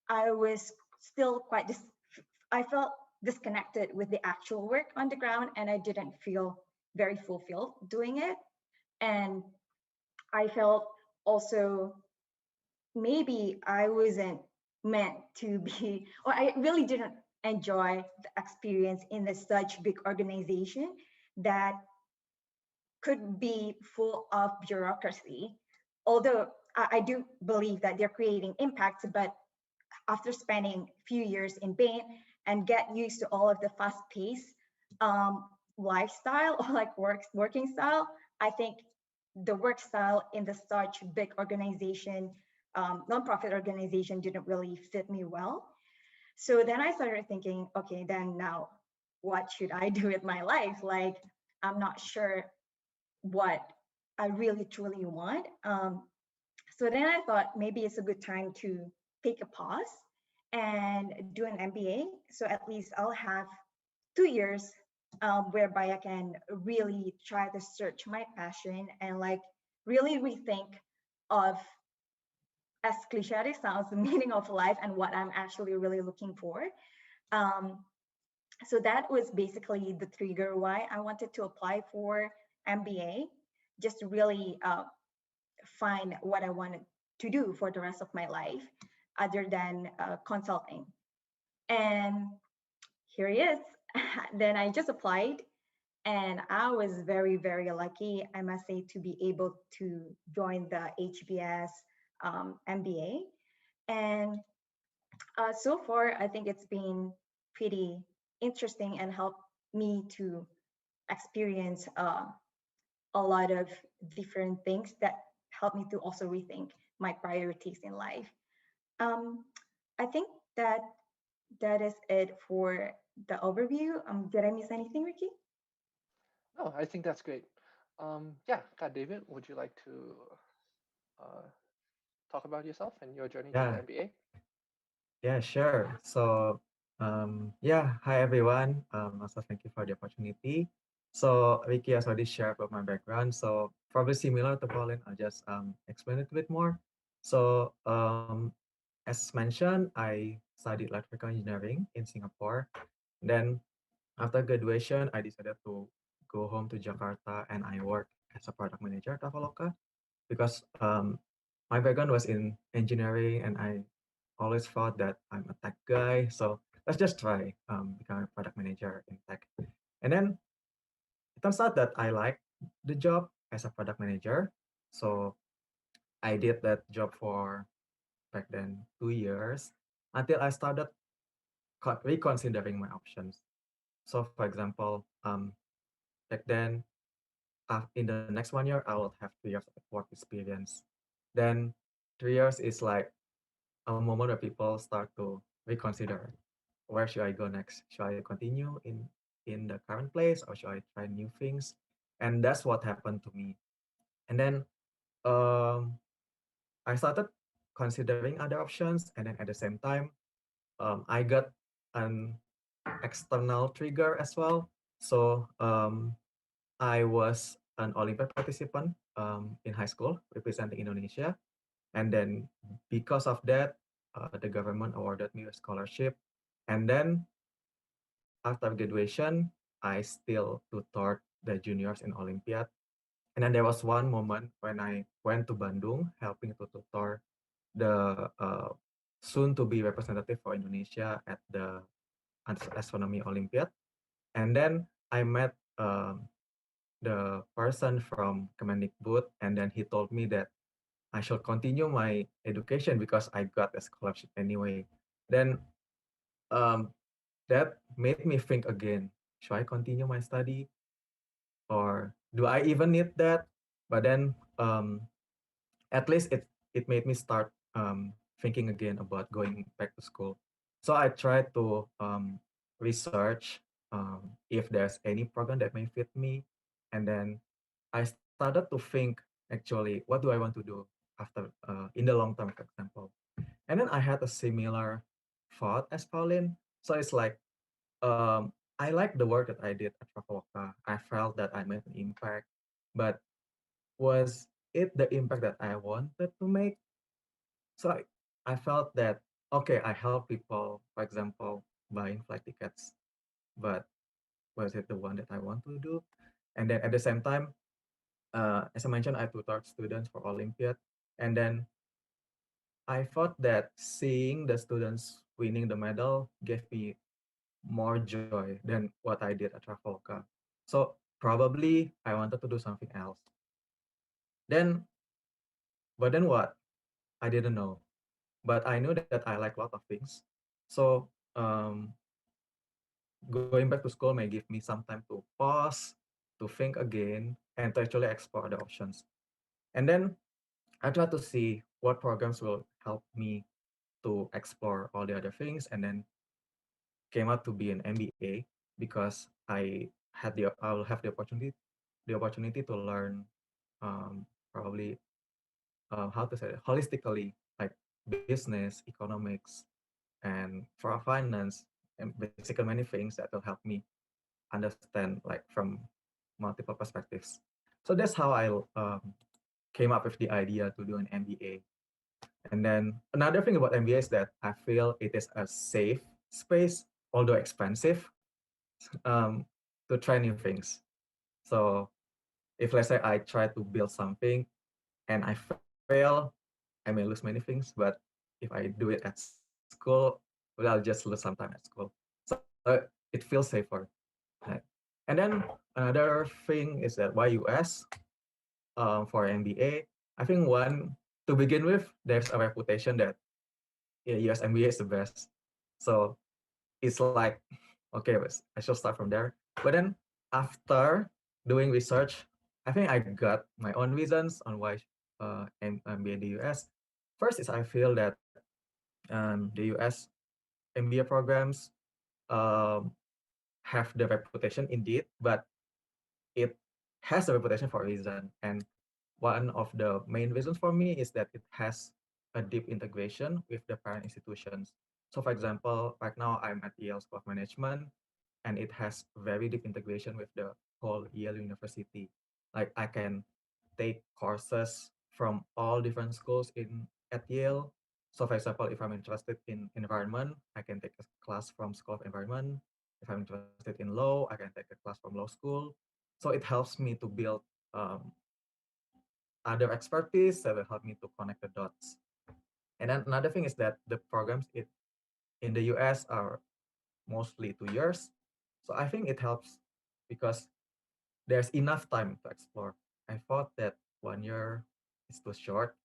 I was still I felt disconnected with the actual work on the ground, and I didn't feel very fulfilled doing it. And I felt also maybe I wasn't meant to be, or I really didn't enjoy the experience in such big organization that could be full of bureaucracy. Although I do believe that they're creating impacts, but after spending a few years in Bain and get used to all of the fast-paced lifestyle or like working style, I think the work style in the such big organization, nonprofit organization, didn't really fit me well. So then I started thinking, okay, then now what should I do with my life? Like, I'm not sure what I really truly want. So then I thought maybe it's a good time to take a pause and do an MBA. So at least I'll have 2 years whereby I can really try to search my passion and like really rethink of, as cliche as it sounds, the meaning of life and what I'm actually really looking for. Um, so that was basically the trigger why I wanted to apply for MBA, just to really find what I wanted to do for the rest of my life other than consulting. And here he is. Then I just applied, and I was very, very lucky, I must say, to be able to join the HBS MBA. And so far, I think it's been pretty interesting and helped me to experience a lot of different things that help me to also rethink my priorities in life. Um, I think that that is it for the overview. Did I miss anything, Ricky? Oh, I think that's great. Yeah, Kak David, would you like to uh, talk about yourself and your journey to the Yeah, MBA? yeah, sure. So, yeah, hi everyone. Also, thank you for the opportunity. So, Ricky has already shared about my background. So, probably similar to Pauline, I'll just explain it a bit more. So, as mentioned, I studied electrical engineering in Singapore. Then, after graduation, I decided to go home to Jakarta and I work as a product manager at Traveloka because my background was in engineering and I always thought that I'm a tech guy. So let's just try becoming a product manager in tech. And then it turns out that I like the job as a product manager. So I did that job for back then 2 years until I started reconsidering my options. So for example, back then in the next 1 year, I will have 2 years of work experience. Then 3 years is like a moment where people start to reconsider where should I go next? Should I continue in the current place or should I try new things? And that's what happened to me. And then um, I started considering other options, and then at the same time, I got an external trigger as well. So I was an Olympic participant in high school representing Indonesia. And then because of that, the government awarded me a scholarship. And then after graduation, I still tutored the juniors in Olympiad. And then there was one moment when I went to Bandung helping to tutor the soon to be representative for Indonesia at the Astronomy Olympiad. And then I met the person from Kemendikbud, and then he told me that I should continue my education because I got a scholarship anyway. Then um, that made me think again, should I continue my study or do I even need that? But then at least it made me start thinking again about going back to school. So I tried to research if there's any program that may fit me. And then I started to think actually, what do I want to do after in the long term, for example. And then I had a similar thought as Pauline. So it's like I like the work that I did at Traveloka. I felt that I made an impact, but was it the impact that I wanted to make? So I felt that okay, I help people, for example, buying flight tickets, but was it the one that I want to do? And then at the same time, as I mentioned, I tutored students for Olympiad, and then I thought that seeing the students winning the medal gave me more joy than what I did at Travolta. So probably I wanted to do something else. Then, but then what? I didn't know. But I knew that I like a lot of things. So going back to school may give me some time to pause, to think again, and to actually explore the options. And then I try to see what programs will help me to explore all the other things, and then came out to be an MBA because I will have the opportunity to learn probably how to say it, holistically, like business, economics, and for finance, and basically many things that will help me understand like from multiple perspectives. So that's how I came up with the idea to do an MBA. And then another thing about MBA is that I feel it is a safe space, although expensive, um, to try new things. So if let's say I try to build something and I fail, I may lose many things. But if I do it at school, well, I'll just lose some time at school. So it feels safer. Right? And then another thing is that why US for MBA? I think one to begin with, there's a reputation that US MBA is the best. So it's like, okay, I should start from there. But then after doing research, I think I got my own reasons on why MBA in the US. First is I feel that the US MBA programs um, have the reputation indeed, but it has a reputation for a reason. And one of the main reasons for me is that it has a deep integration with the parent institutions. So for example, right now I'm at Yale School of Management, and it has very deep integration with the whole Yale University. Like I can take courses from all different schools in at Yale. So for example, if I'm interested in environment, I can take a class from School of Environment. If I'm interested in law, I can take a class from law school. So it helps me to build um, other expertise that will help me to connect the dots. And then another thing is that the programs in the US are mostly 2 years. So I think it helps because there's enough time to explore. I thought that 1 year is too short.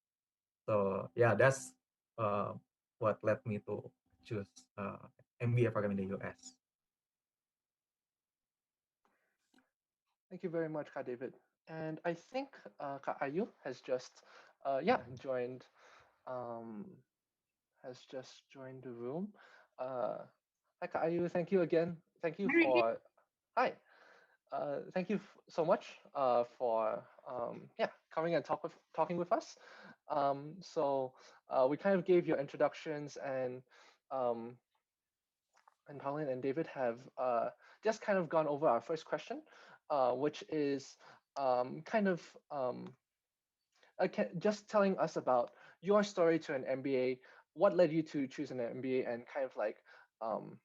So yeah, that's uh, what led me to choose MBA program in the US. Thank you very much, Ka David. And I think Ka Ayu has just, yeah, um, joined the room. Uh, Hi, Ka Ayu. Thank you again. Thank you for, hi. Thank you so much for yeah, coming and talking with us. We kind of gave your introductions, um, and Pauline and David have just kind of gone over our first question, which is kind of just telling us about your story to an MBA, what led you to choose an MBA, and kind of like um,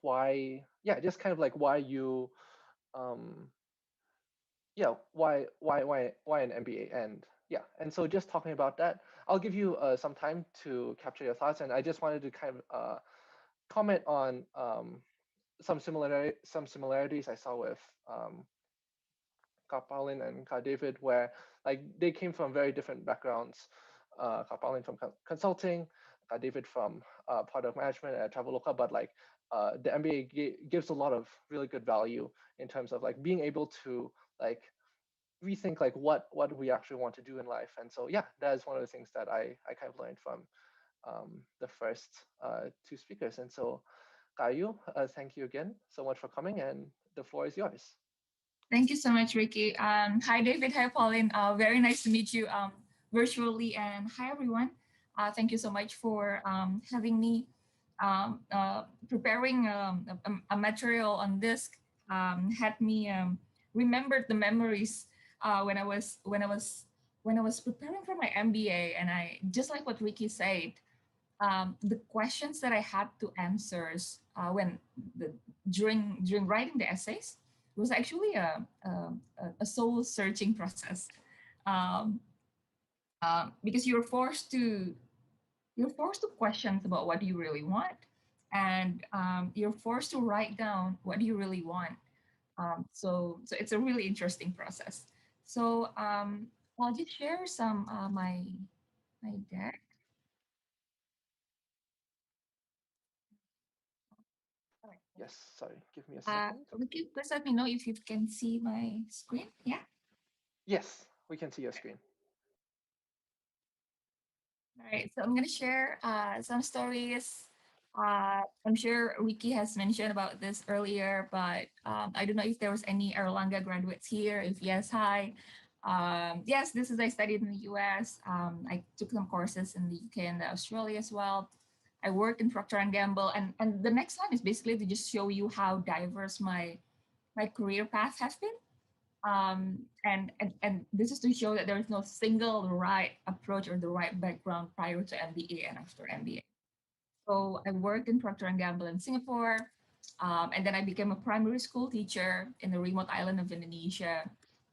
why, yeah, just kind of like why you, um, yeah, why an MBA, and yeah, and so just talking about that, I'll give you some time to capture your thoughts, and I just wanted to kind of comment on some similarities I saw with Ka Paulin and Ka David, where like they came from very different backgrounds. Ka Paulin from consulting, Ka David from product management at Traveloka, but like the MBA gives a lot of really good value in terms of like being able to like rethink like what we actually want to do in life. And so yeah, that is one of the things that I kind of learned from the first two speakers. And so Kayu, thank you again so much for coming, and the floor is yours. Thank you so much, Ricky. Hi, David. Hi, Pauline. Very nice to meet you virtually. And hi, everyone. Thank you so much for having me preparing a material on this. Had me remember the memories when I was preparing for my MBA, and I just like what Ricky said. the questions that I had to answer during writing the essays was actually a soul searching process, um, because you're forced to question about what do you really want, and you're forced to write down what do you really want. So it's a really interesting process. So I'll just share some my deck. All Yes, sorry, give me a right. second. Ricky, please let me know if you can see my screen. Yeah. Yes, we can see your screen. All right. So I'm gonna share some stories. I'm sure Ricky has mentioned about this earlier, but I don't know if there was any Erlanga graduates here. If yes, hi. Yes, this is I studied in the US. I took some courses in the UK and Australia as well. I worked in Procter and Gamble, and the next one is basically to just show you how diverse my career path has been. And this is to show that there is no single right approach or the right background prior to MBA and after MBA. So I worked in Procter and Gamble in Singapore, and then I became a primary school teacher in the remote island of Indonesia.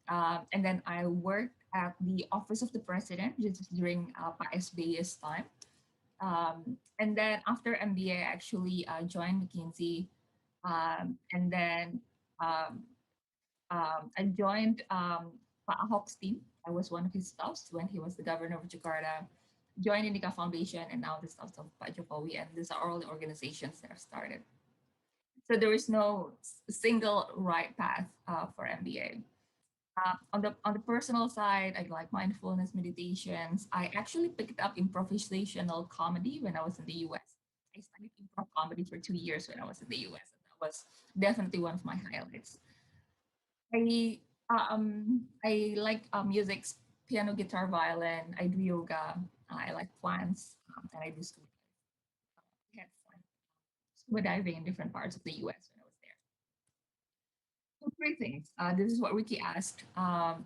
And then I worked at the Office of the President just during Pak SBY's time. And then after MBA, I actually joined McKinsey, and then um, I joined Pak Ahok's team. I was one of his staffs when he was the governor of Jakarta. Joined Indika Foundation, and now the staff of Pak Jokowi. And these are all the organizations that have started. So there is no single right path for MBA. On the personal side, I like mindfulness meditations. I actually picked up improvisational comedy when I was in the US. I studied improv comedy for 2 years when I was in the US, and that was definitely one of my highlights. I like music, piano, guitar, violin. I do yoga. I like plants, and I do scuba. I had fun scuba diving in different parts of the U.S. when I was there. So three things. This is what Ricky asked: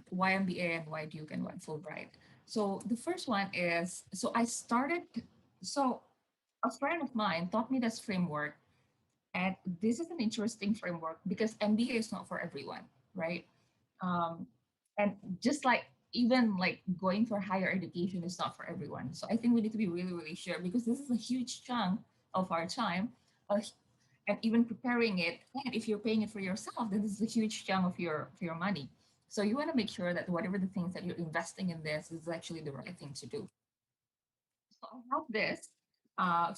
why MBA and why Duke and why Fulbright? So the first one is I started. So a friend of mine taught me this framework, and this is an interesting framework because MBA is not for everyone, right? um, and just like even like going for higher education is not for everyone. So I think we need to be really really sure because this is a huge chunk of our time, uh, and even preparing it, and if you're paying it for yourself, then this is a huge chunk of your money. So you want to make sure that whatever the things that you're investing in this is actually the right thing to do. So I have this.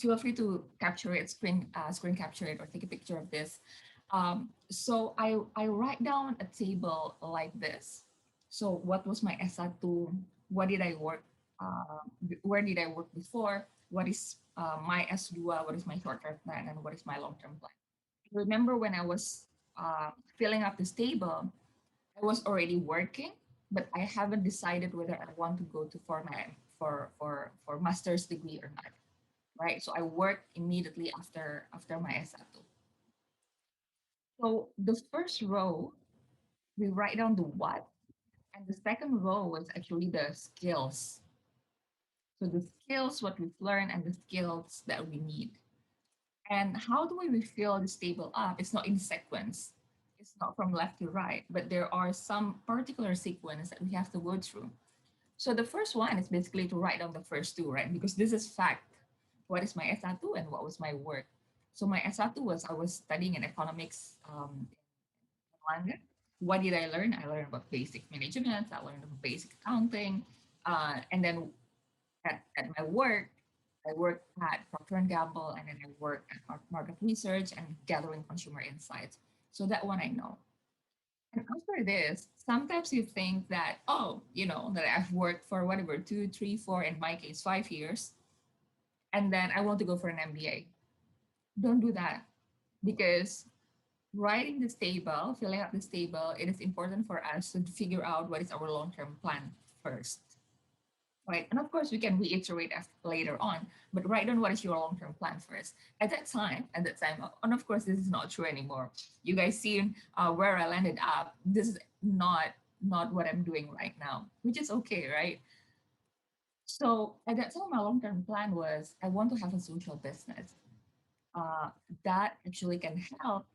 Feel free to capture it, screen capture it, or take a picture of this. So I write down a table like this. So what was my S1? What did I work? Where did I work before? What is my S2? What is my short-term plan? And what is my long-term plan? Remember when I was filling up this table, I was already working, but I haven't decided whether I want to go to for master's degree or not. Right. So I worked immediately after my S1. So the first row, we write down the what, and the second row was actually the skills. So the skills, what we've learned, and the skills that we need. And how do we fill this table up? It's not in sequence. It's not from left to right, but there are some particular sequence that we have to go through. So the first one is basically to write down the first two, right? Because this is fact. What is my S1 and what was my work? So my S1 was I was studying in economics in London. What did I learn? I learned about basic management. I learned about basic accounting. And then at my work, I worked at Procter& and Gamble, and then I worked at market research and gathering consumer insights. So that one I know. And after this, sometimes you think that, oh, that I've worked for whatever, 2, 3, 4, in my case, 5 years, and then I want to go for an MBA. Don't do that because writing this table, filling up this table, it is important for us to figure out what is our long-term plan first. Right. And of course, we can reiterate later on, but write down what is your long term plan first. At that time, and of course, this is not true anymore. You guys seen where I landed up. This is not what I'm doing right now, which is okay, right? So at that time, my long-term plan was I want to have a social business uh, that actually can help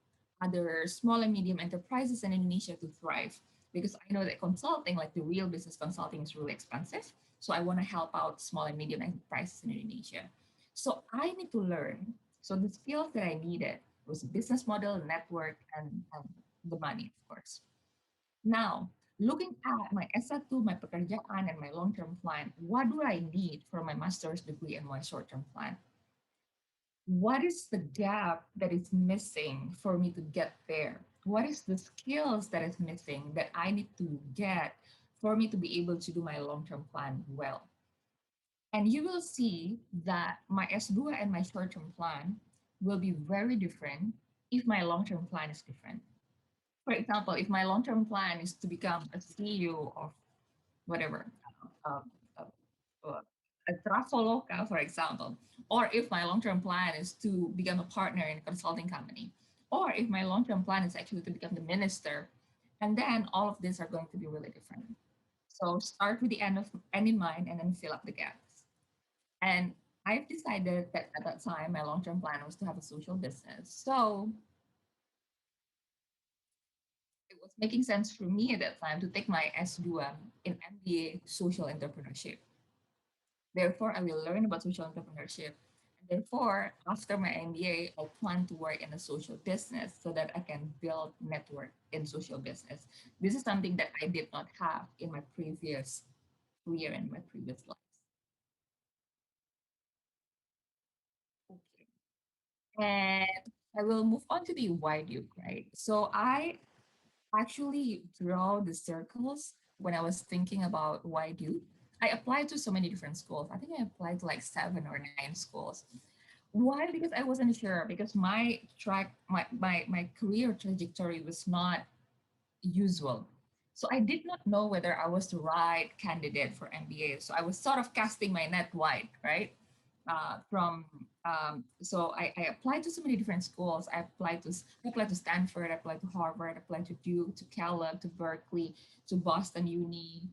other small and medium enterprises in Indonesia to thrive. Because I know that consulting, like the real business consulting, is really expensive. So I want to help out small and medium enterprises in Indonesia. So I need to learn. So the skills that I needed was business model, network, and the money, of course. Now, looking at my S1, my pekerjaan, and my long-term plan, what do I need for my master's degree and my short-term plan? What is the gap that is missing for me to get there? What is the skills that is missing that I need to get for me to be able to do my long-term plan well? And you will see that my S2 and my short-term plan will be very different if my long-term plan is different. For example, if my long-term plan is to become a CEO of whatever, uh, uh, uh, a Traveloka, for example, or if my long-term plan is to become a partner in a consulting company, or if my long-term plan is actually to become the minister, and then all of these are going to be really different. So start with the end in mind and then fill up the gaps. And I've decided that at that time, my long-term plan was to have a social business. So it was making sense for me at that time to take my S2 in MBA social entrepreneurship. Therefore, I will learn about social entrepreneurship. And therefore, after my MBA, I plan to work in a social business so that I can build network in social business. This is something that I did not have in my previous career and my previous life. Okay. And I will move on to the why Duke, right? So I actually draw the circles when I was thinking about why Duke. I applied to so many different schools. I think I applied to like 7 or 9 schools. Why? Because I wasn't sure, because my career trajectory was not usual. So I did not know whether I was the right candidate for MBA. So I was sort of casting my net wide, right? From so I applied to so many different schools. I applied to Stanford, I applied to Harvard, I applied to Duke, to Caleb, to Berkeley, to Boston Uni.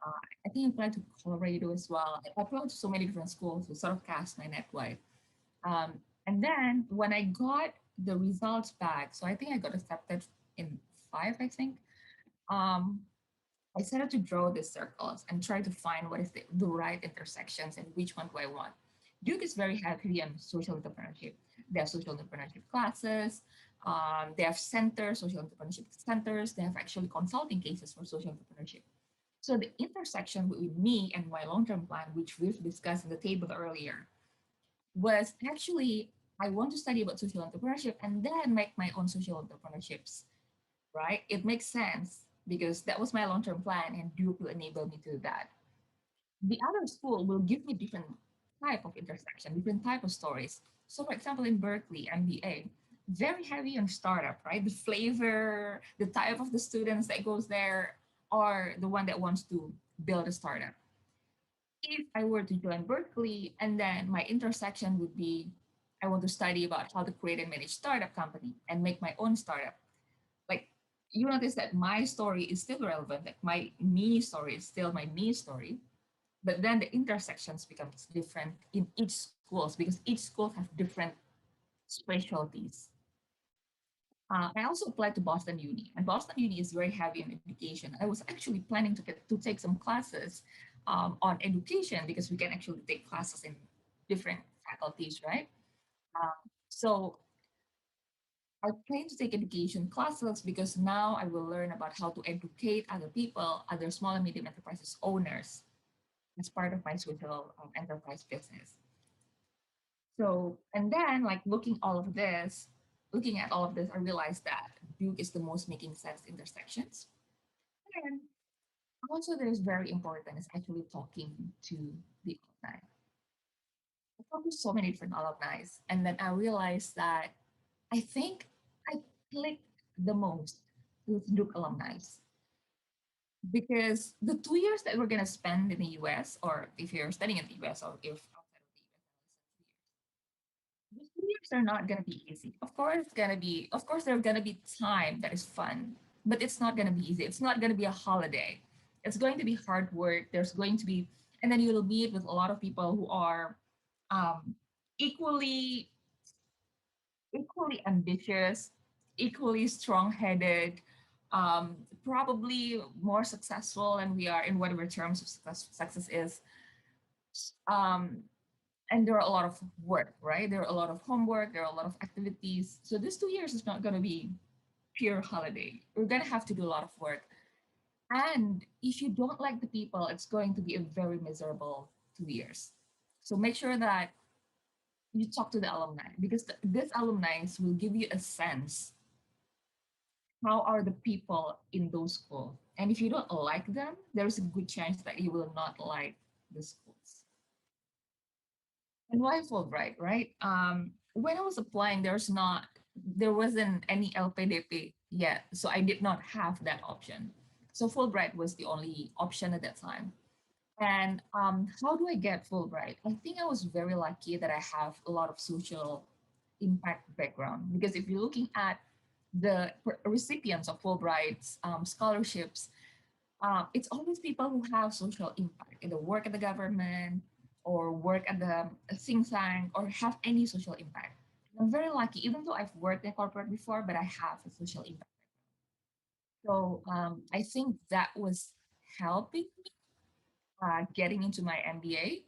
Uh, I think I applied to Colorado as well. I applied to so many different schools to sort of cast my net wide. And then when I got the results back, so I think I got accepted in 5, I think. Um, I started to draw these circles and try to find what is the right intersections and which one do I want. Duke is very heavy on social entrepreneurship. They have social entrepreneurship classes. They have centers, social entrepreneurship centers. They have actually consulting cases for social entrepreneurship. So the intersection between me and my long-term plan, which we've discussed in the table earlier, was actually I want to study about social entrepreneurship and then make my own social entrepreneurships, right? It makes sense because that was my long-term plan and Duke will enable me to do that. The other school will give me different type of intersection, different type of stories. So for example, in Berkeley, MBA, very heavy on startup, right? The flavor, the type of the students that goes there are the one that wants to build a startup. If I were to join Berkeley, and then my intersection would be I want to study about how to create and manage startup company and make my own startup. Like you notice that my story is still relevant, like my me story is still my me story, but then the intersections becomes different in each schools because each school have different specialties. I also applied to Boston Uni, and Boston Uni is very heavy on education. I was actually planning to take some classes on education because we can actually take classes in different faculties, right? So I plan to take education classes because now I will learn about how to educate other people, other small and medium enterprises owners as part of my social enterprise business. So, and then like looking at all of this, I realized that Duke is the most making sense intersections. And also there's very important is actually talking to the alumni. I talked to so many different alumni, and then I realized that I think I clicked the most with Duke alumni because the 2 years that we're gonna spend in the US, or if you're studying in the US, or if outside of the US, these 2 years are not gonna be easy. Of course, there's gonna be time that is fun, but it's not gonna be easy. It's not gonna be a holiday. It's going to be hard work. There's going to be And then you'll meet with a lot of people who are um, equally equally ambitious, equally strong-headed, probably more successful than we are in whatever terms of success is. Um, and there are a lot of work, right? There are a lot of homework, there are a lot of activities. So this 2 years is not going to be pure holiday. We're going to have to do a lot of work. And if you don't like the people, it's going to be a very miserable 2 years. So make sure that you talk to the alumni, because this alumni will give you a sense how are the people in those schools. And if you don't like them, there's a good chance that you will not like the schools. And why Fulbright, right? When I was applying, there wasn't any LPDP yet, so I did not have that option. So Fulbright was the only option at that time. And how do I get Fulbright? I think I was very lucky that I have a lot of social impact background, because if you're looking at the recipients of Fulbright's scholarships, it's always people who have social impact, either work at the government or work at the think tank or have any social impact. I'm very lucky, even though I've worked in corporate before, but I have a social impact. So I think that was helping me getting into my MBA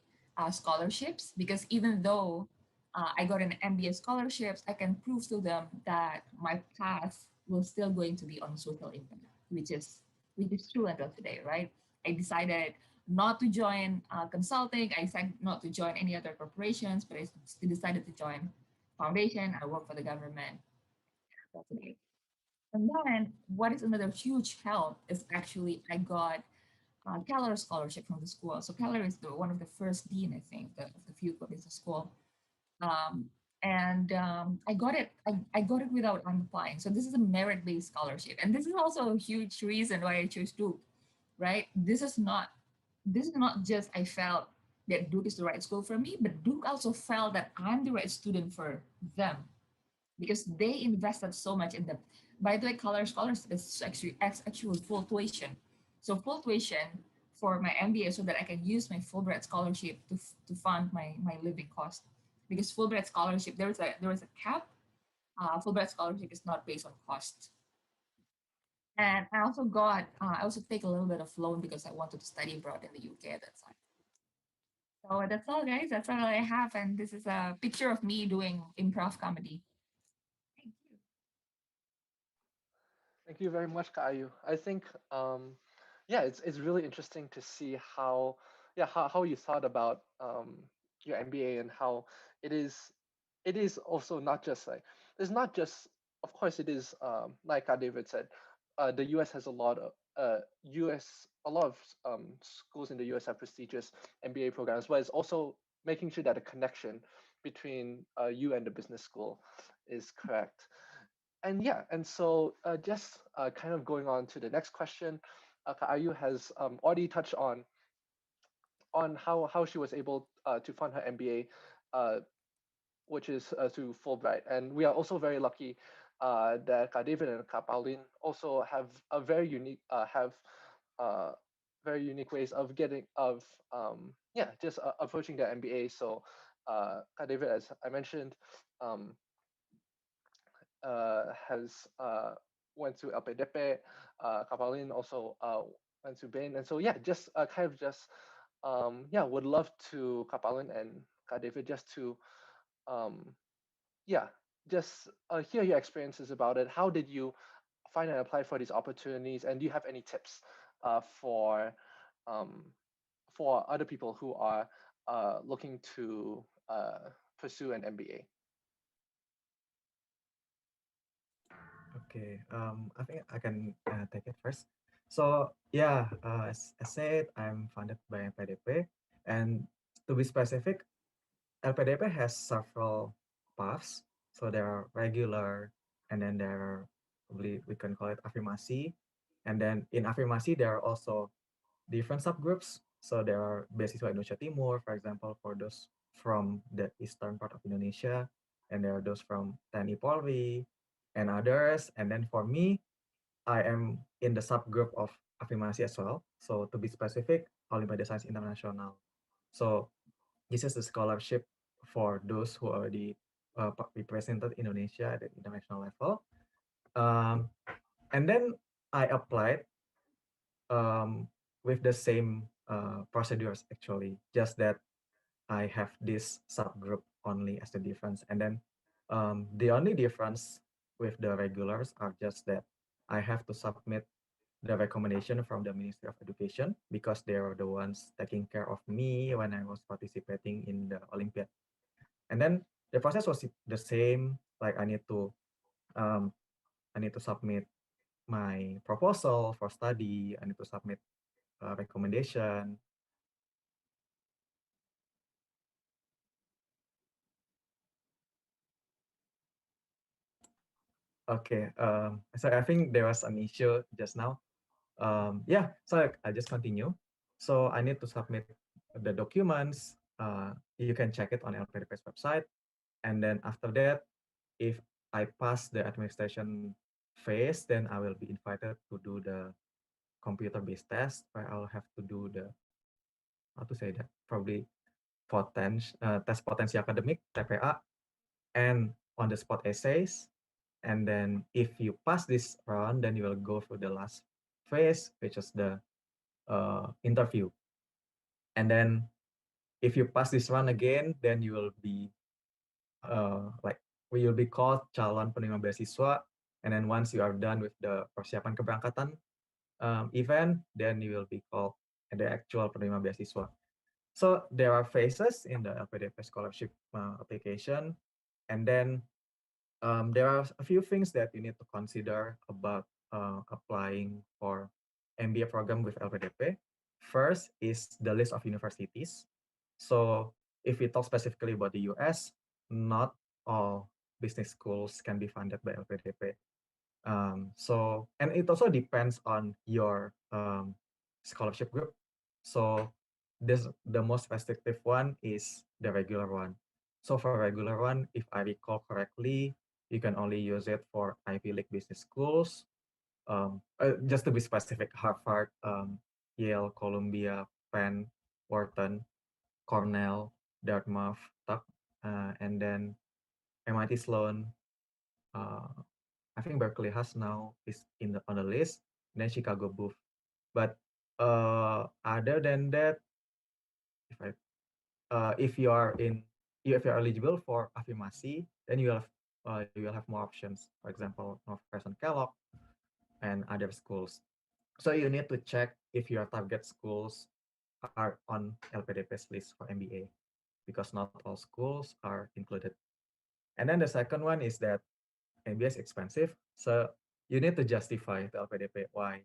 scholarships, because even though I got an MBA scholarships, I can prove to them that my path will still going to be on social impact, which is true until today, right? I decided not to join consulting. I decided not to join any other corporations, but I still decided to join foundation. I work for the government. Today. And then what is another huge help is actually I got Keller scholarship from the school. So Keller is one of the first dean, I think, of the Fuqua Business School. I got it. I got it without applying. So this is a merit-based scholarship, and this is also a huge reason why I chose Duke. Right? This is not just I felt that Duke is the right school for me, but Duke also felt that I'm the right student for them, because they invested so much in them. By the way, Color Scholars is actually full tuition. So full tuition for my MBA, so that I can use my Fulbright scholarship to fund my living cost. Because Fulbright scholarship, there is a cap. Fulbright scholarship is not based on cost. And I also take a little bit of loan because I wanted to study abroad in the UK at that time. So that's all, guys. That's all I have. And this is a picture of me doing improv comedy. Thank you. Thank you very much, Kak Ayu. I think, yeah, it's really interesting to see how, yeah, how you thought about your MBA, and how it is, it is also not just like, it's not just, of course, it is like David said, the US has a lot of a lot of schools in the US have prestigious MBA programs, but it's also making sure that the connection between you and the business school is correct. And yeah, and so just kind of going on to the next question, Ayu has already touched on how she was able to fund her MBA, which is through Fulbright, and we are also very lucky that David and Pauline also have a very unique uh, very unique ways of getting of yeah, just approaching their MBA. So David, as I mentioned, um, has went to LPDP. Kapalin also went to Bain, and so yeah, just kind of just yeah, would love to Kapalin and David just to um, yeah, just hear your experiences about it. How did you find and apply for these opportunities, and do you have any tips um, for other people who are looking to pursue an MBA? Okay, I think I can take it first. So yeah, as I said, I'm funded by LPDP, and to be specific, LPDP has several paths. So there are regular, and then there are, probably we can call it afirmasi, and then in afirmasi there are also different subgroups. So there are beasiswa Indonesia Timur, for example, for those from the eastern part of Indonesia, and there are those from TNI Polri and others. And then for me, I am in the subgroup of afirmasi as well. So to be specific, Olimpiade Sains Internasional So this is a scholarship for those who already represented Indonesia at the international level. And then I applied with the same procedures actually, just that I have this subgroup only as the difference. And then the only difference with the regulars are just that I have to submit the recommendation from the Ministry of Education because they are the ones taking care of me when I was participating in the Olympiad. And then the process was the same. Like um, I need to submit my proposal for study. I need to submit a recommendation. Okay. So I think there was an issue just now. Yeah. So I just continue. So I need to submit the documents. You can check it on LPDP's website. And then after that, if I pass the administration phase, then I will be invited to do the computer-based test where I'll have to do the, how to say that, probably test potensi academic, TPA, and on the spot essays. And then if you pass this round, then you will go through the last phase, which is the interview. And then if you pass this round again, then you will be like we will be called calon penerima beasiswa. And then once you are done with the persiapan keberangkatan event, then you will be called the actual penerima beasiswa. So there are phases in the LPDP scholarship application, and then there are a few things that you need to consider about applying for MBA program with LPDP. First is the list of universities. So if we talk specifically about the US, not all business schools can be funded by LPDP. So, and it also depends on your scholarship group. So the most restrictive one is the regular one. So for regular one, if I recall correctly, you can only use it for Ivy League business schools. Just to be specific, Harvard, Yale, Columbia, Penn, Wharton, Cornell, Dartmouth, and then MIT Sloan. I think Berkeley has now is on the list, and then Chicago Booth. But other than that, if you are if you're eligible for afirmasi, then you will have more options. For example, Northwestern Kellogg and other schools. So you need to check if your target schools are on LPDP's list for MBA, because not all schools are included. And then the second one is that MBA is expensive, so you need to justify to LPDP why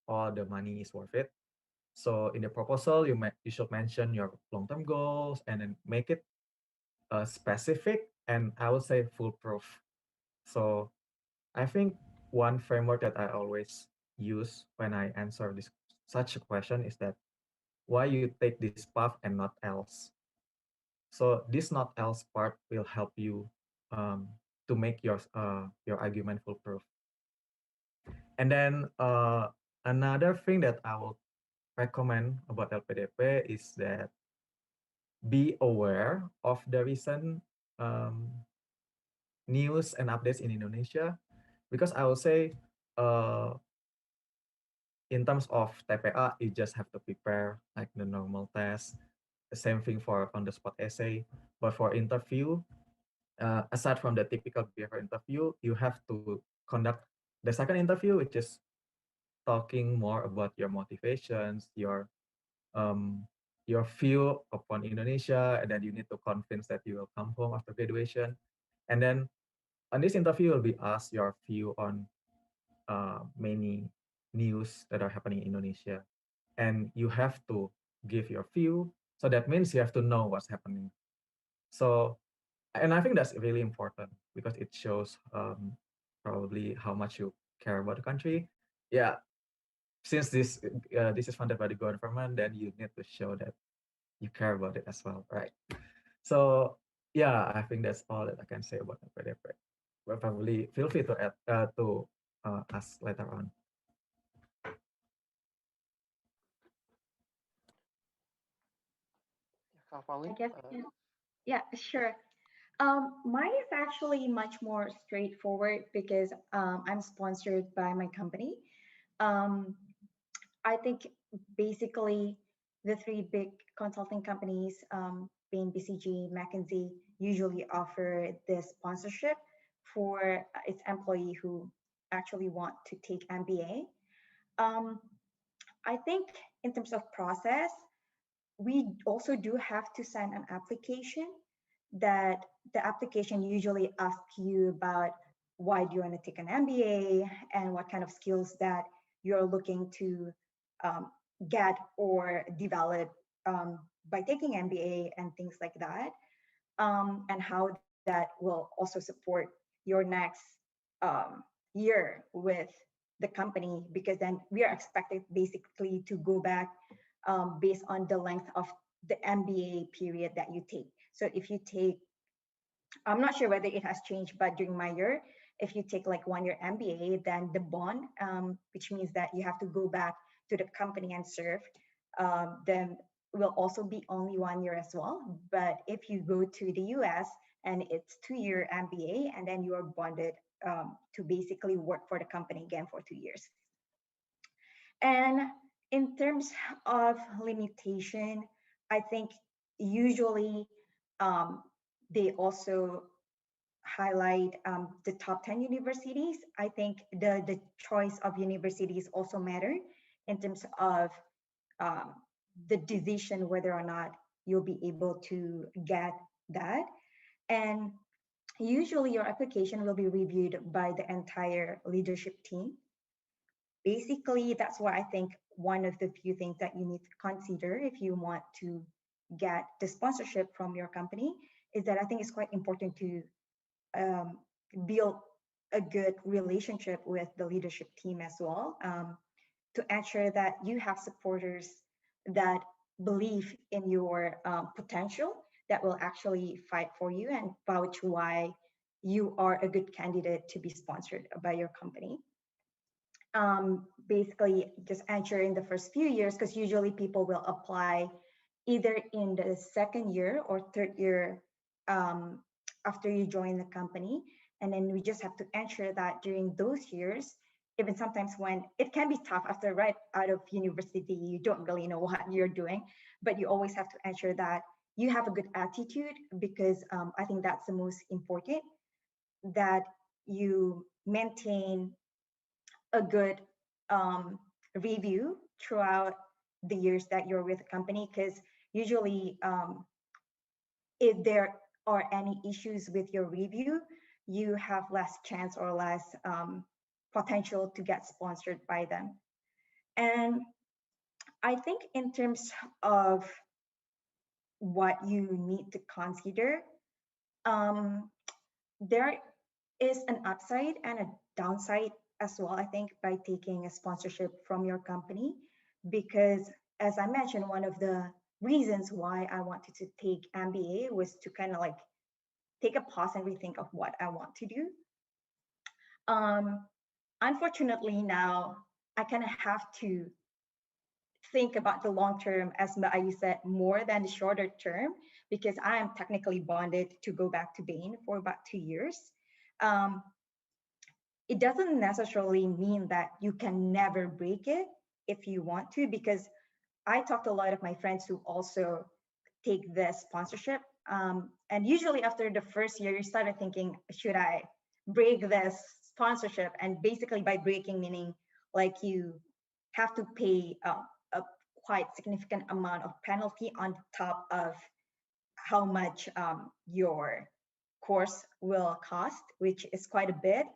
all the money is worth it. So in the proposal, you should mention your long-term goals and then make it specific and I would say foolproof. So I think one framework that I always use when I answer such a question is that why you take this path and not else. So this not else part will help you to make your argument foolproof. And then another thing that I will recommend about LPDP is that be aware of the recent news and updates in Indonesia, because I will say in terms of TPA, you just have to prepare like the normal test. The same thing for on-the-spot essay. But for interview, aside from the typical behavior interview, you have to conduct the second interview, which is talking more about your motivations, your view upon Indonesia, and then you need to convince that you will come home after graduation. And then on this interview, you'll be asked your view on many news that are happening in Indonesia. And you have to give your view. So that means you have to know what's happening. So, and I think that's really important because it shows probably how much you care about the country. Yeah, since this is funded by the government, then you need to show that you care about it as well, right? So yeah, I think that's all that I can say about the PDP. But probably feel free to add to ask later on. Kak I Pauline? guess, yeah, sure. Mine is actually much more straightforward because I'm sponsored by my company. Um, I think basically the three big consulting companies, being BCG, McKinsey, usually offer this sponsorship for its employee who actually want to take MBA. I think in terms of process, we also do have to send an application that the application usually asks you about why do you want to take an MBA and what kind of skills that you're looking to um, get or develop by taking MBA and things like that, and how that will also support your next um, year with the company, because then we are expected basically to go back based on the length of the MBA period that you take. So if you take, I'm not sure whether it has changed, but during my year, if you take like 1 year MBA, then the bond, which means that you have to go back to the company and serve, then will also be only 1 year as well. But if you go to the US and it's 2 year MBA, and then you are bonded to basically work for the company again for 2 years. And in terms of limitation, I think usually um, they also highlight the top 10 universities. I think the choice of universities also matter in terms of um, the decision whether or not you'll be able to get that. And usually your application will be reviewed by the entire leadership team. Basically, that's why I think one of the few things that you need to consider if you want to get the sponsorship from your company is that I think it's quite important to um, build a good relationship with the leadership team as well, to ensure that you have supporters that believe in your potential, that will actually fight for you and vouch why you are a good candidate to be sponsored by your company. Basically, just ensure in the first few years, because usually people will apply either in the second year or third year after you join the company. And then we just have to ensure that during those years, even sometimes when it can be tough after right out of university, you don't really know what you're doing, but you always have to ensure that you have a good attitude, because I think that's the most important, that you maintain a good review throughout the years that you're with the company, because usually if there are any issues with your review, you have less chance or less potential to get sponsored by them. And I think in terms of what you need to consider, um, there is an upside and a downside as well, I think, by taking a sponsorship from your company. Because as I mentioned, one of the reasons why I wanted to take MBA was to kind of like take a pause and rethink of what I want to do. Unfortunately, now I kind of have to think about the long term, as Ayu said, more than the shorter term, because I am technically bonded to go back to Bain for about 2 years. It doesn't necessarily mean that you can never break it if you want to, because I talked to a lot of my friends who also take this sponsorship. And usually after the first year, you started thinking, should I break this sponsorship? And basically by breaking, meaning like you have to pay a quite significant amount of penalty on top of how much your course will cost, which is quite a bit.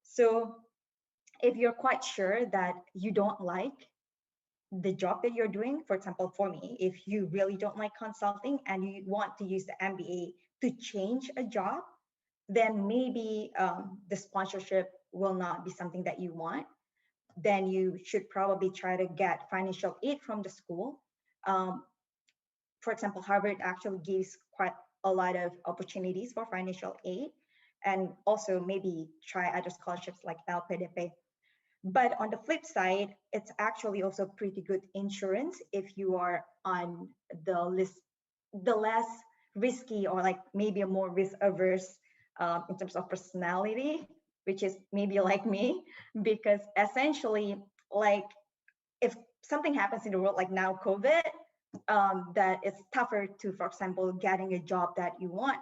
So if you're quite sure that you don't like the job that you're doing, for example, for me, if you really don't like consulting and you want to use the MBA to change a job, then maybe the sponsorship will not be something that you want. Then you should probably try to get financial aid from the school. For example, Harvard actually gives quite a lot of opportunities for financial aid, and also maybe try other scholarships like LPDP. But on the flip side, it's actually also pretty good insurance if you are on the list the less risky, or like maybe a more risk averse in terms of personality, which is maybe like me, because essentially, like if something happens in the world, like now COVID, that it's tougher to, for example, getting a job that you want,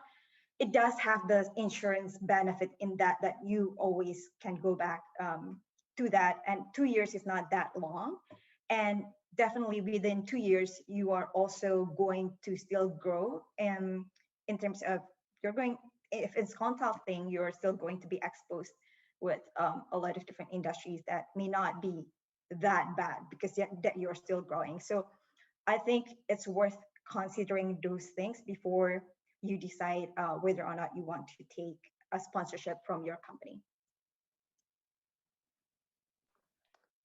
it does have the insurance benefit in that you always can go back to that, and 2 years is not that long, and definitely within 2 years you are also going to still grow, and in terms of you're going, if it's consulting, you're still going to be exposed with a lot of different industries that may not be that bad because that you're still growing. So I think it's worth considering those things before you decide whether or not you want to take a sponsorship from your company.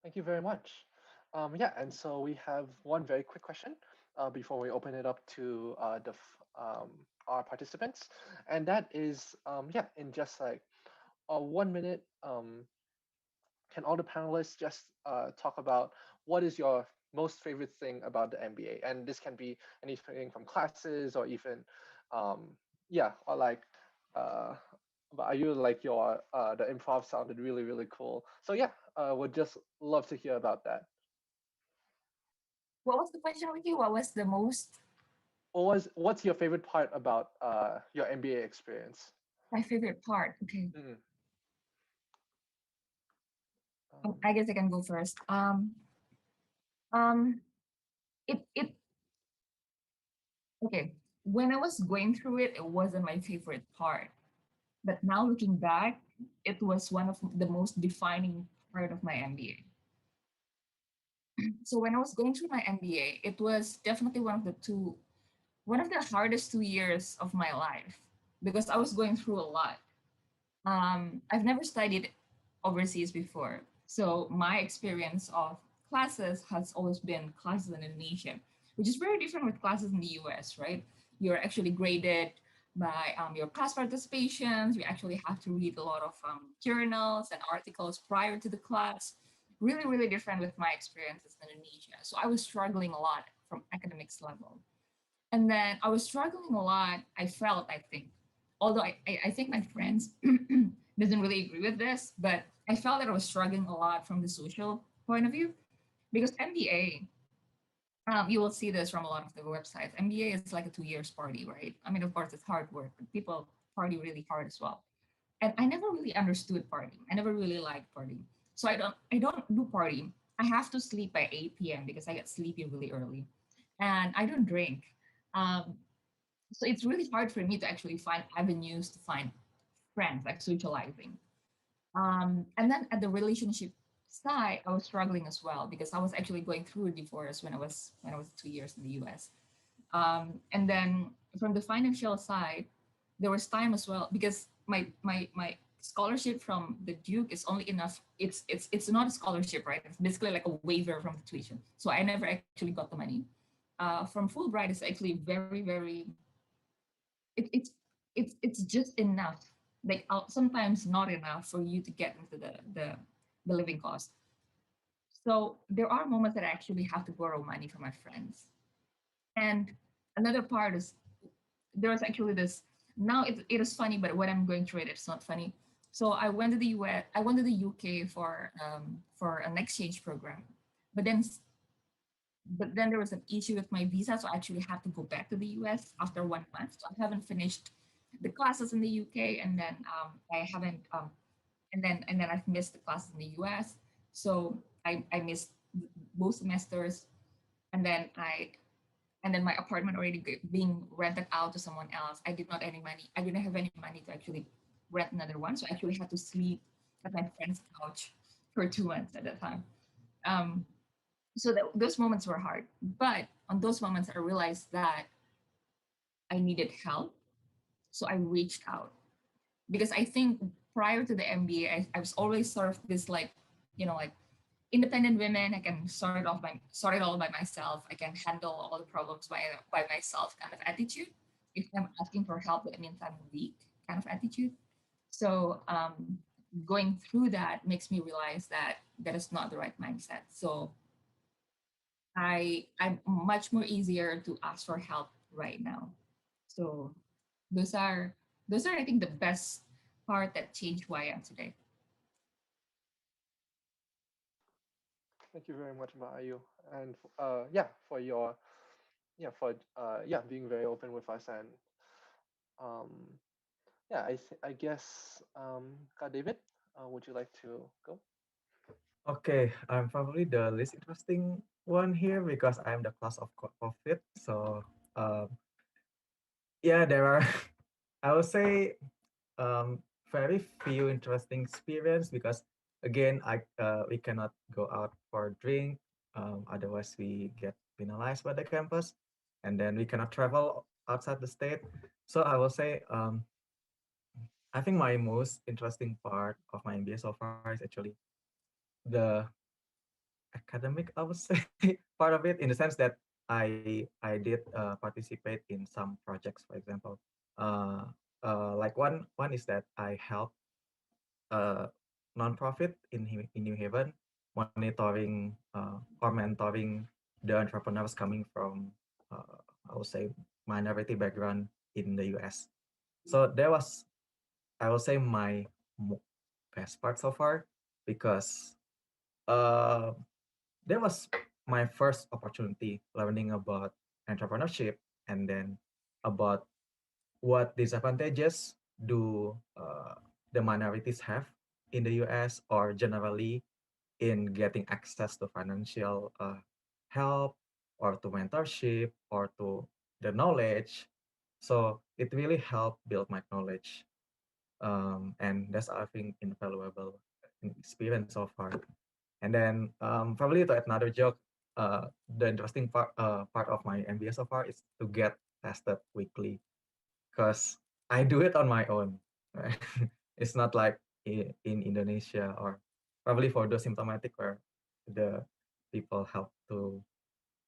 Thank you very much. Yeah, and so we have one very quick question before we open it up to our participants, and that is, yeah, in just like 1 minute, can all the panelists just talk about what is your most favorite thing about the MBA? And this can be anything from classes or even, yeah, or like, but are you like your the improv sounded really, really cool. So yeah, would just love to hear about that. What was the question with you? What was the most? What's your favorite part about your MBA experience? My favorite part. Okay. Mm. I guess I can go first. It okay. When I was going through it, it wasn't my favorite part. But now looking back, it was one of the most defining part of my MBA. So when I was going through my MBA, it was definitely one of the hardest 2 years of my life because I was going through a lot. I've never studied overseas before, so my experience of classes has always been classes in Indonesia, which is very different with classes in the US, right? You're actually graded by your class participations. You actually have to read a lot of journals and articles prior to the class. Really, really different with my experiences in Indonesia. So I was struggling a lot from academics level. And then I was struggling a lot, I felt, I think, although I think my friends doesn't really agree with this, but I felt that I was struggling a lot from the social point of view because MBA, you will see this from a lot of the websites. MBA is like a 2 years party, right? I mean, of course, it's hard work, but people party really hard as well. And I never really understood partying. I never really liked partying. So I don't do partying. I have to sleep by 8 p.m. because I get sleepy really early. And I don't drink. Um, so it's really hard for me to actually find avenues to find friends, like socializing. And then at the relationship side, I was struggling as well because I was actually going through a divorce when I was 2 years in the US. And then from the financial side, there was time as well because my scholarship from the Duke is only enough. It's not a scholarship, right? It's basically like a waiver from the tuition. So I never actually got the money. From Fulbright is actually very, very it, it's it's just enough, like sometimes not enough for you to get into the living cost. So there are moments that I actually have to borrow money from my friends. And another part is there was actually this, now it is funny, but when I'm going through it, it's not funny. So I went to the US, I went to the UK for an exchange program, but then there was an issue with my visa, so I actually had to go back to the US after 1 month. So I haven't finished the classes in the UK, and then I haven't, and then I've missed the classes in the US. So I missed both semesters, and then my apartment already being rented out to someone else. I didn't have any money to actually rent another one, so I actually had to sleep at my friend's couch for 2 months at that time. Um, so those moments were hard, but on those moments I realized that I needed help, so I reached out because I think prior to the MBA, I was always sort of this like, like independent women. I can sort it all by myself. I can handle all the problems by myself kind of attitude. If I'm asking for help, that means I'm weak kind of attitude. So going through that makes me realize that that is not the right mindset. So I'm much more easier to ask for help right now. So those are I think the best part that changed who I am today. Thank you very much, Ayu, and yeah, for your yeah being very open with us, and um, yeah, I guess Kak David, would you like to go? Okay, I'm probably the least interesting one here because I'm the class of COVID. So um, yeah, there are I would say very few interesting experience because again we cannot go out for a drink, otherwise we get penalized by the campus, and then we cannot travel outside the state. So I will say I think my most interesting part of my MBA so far is actually the academic, I would say, part of it, in the sense that I did participate in some projects, for example. Uh, like one is that I helped a nonprofit in New Haven monitoring or mentoring the entrepreneurs coming from I would say minority background in the US. So that was, I would say, my best part so far because uh, that was my first opportunity learning about entrepreneurship, and then about what disadvantages do the minorities have in the US, or generally in getting access to financial help, or to mentorship, or to the knowledge. So it really helped build my knowledge, and that's, I think, invaluable experience so far. And then probably to add another joke, the interesting part of my MBA so far is to get tested weekly, because I do it on my own. Right? It's not like in Indonesia, or probably for those symptomatic where the people help to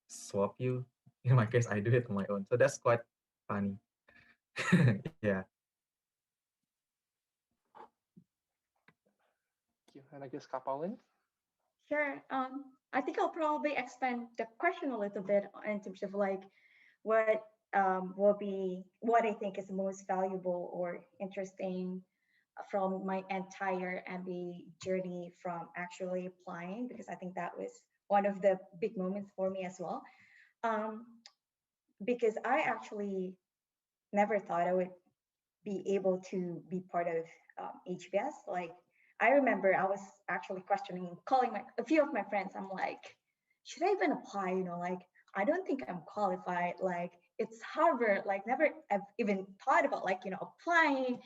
swab you. In my case, I do it on my own. So that's quite funny. Yeah. Thank you. And I guess Kak Pauline? Sure. I think I'll probably expand the question a little bit in terms of like what will be what I think is most valuable or interesting from my entire MBA journey, from actually applying, because I think that was one of the big moments for me as well. Um, because I actually never thought I would be able to be part of HBS. Like, I remember I was actually questioning, calling a few of my friends. I'm like, should I even apply? Like, I don't think I'm qualified. Like, it's Harvard. Like, never have even thought about like applying.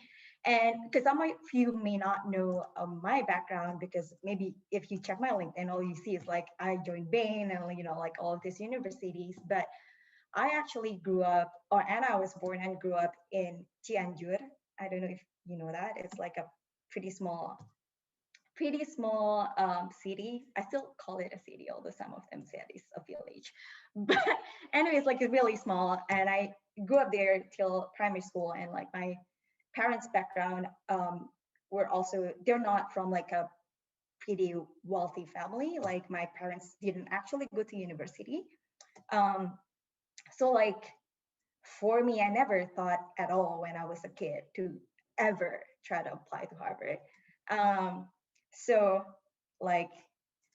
And because some of you may not know my background, because maybe if you check my LinkedIn, all you see is like I joined Bain and like all of these universities. But I actually grew up, and I was born and grew up in Cianjur. I don't know if you know that. It's like a pretty small, city. I still call it a city, although some of them say it's a village. But anyways, like it's really small. And I grew up there till primary school. And like my parents' background were also, they're not from like a pretty wealthy family. Like my parents didn't actually go to university. Um, so like for me, I never thought at all when I was a kid to ever try to apply to Harvard. Um, so like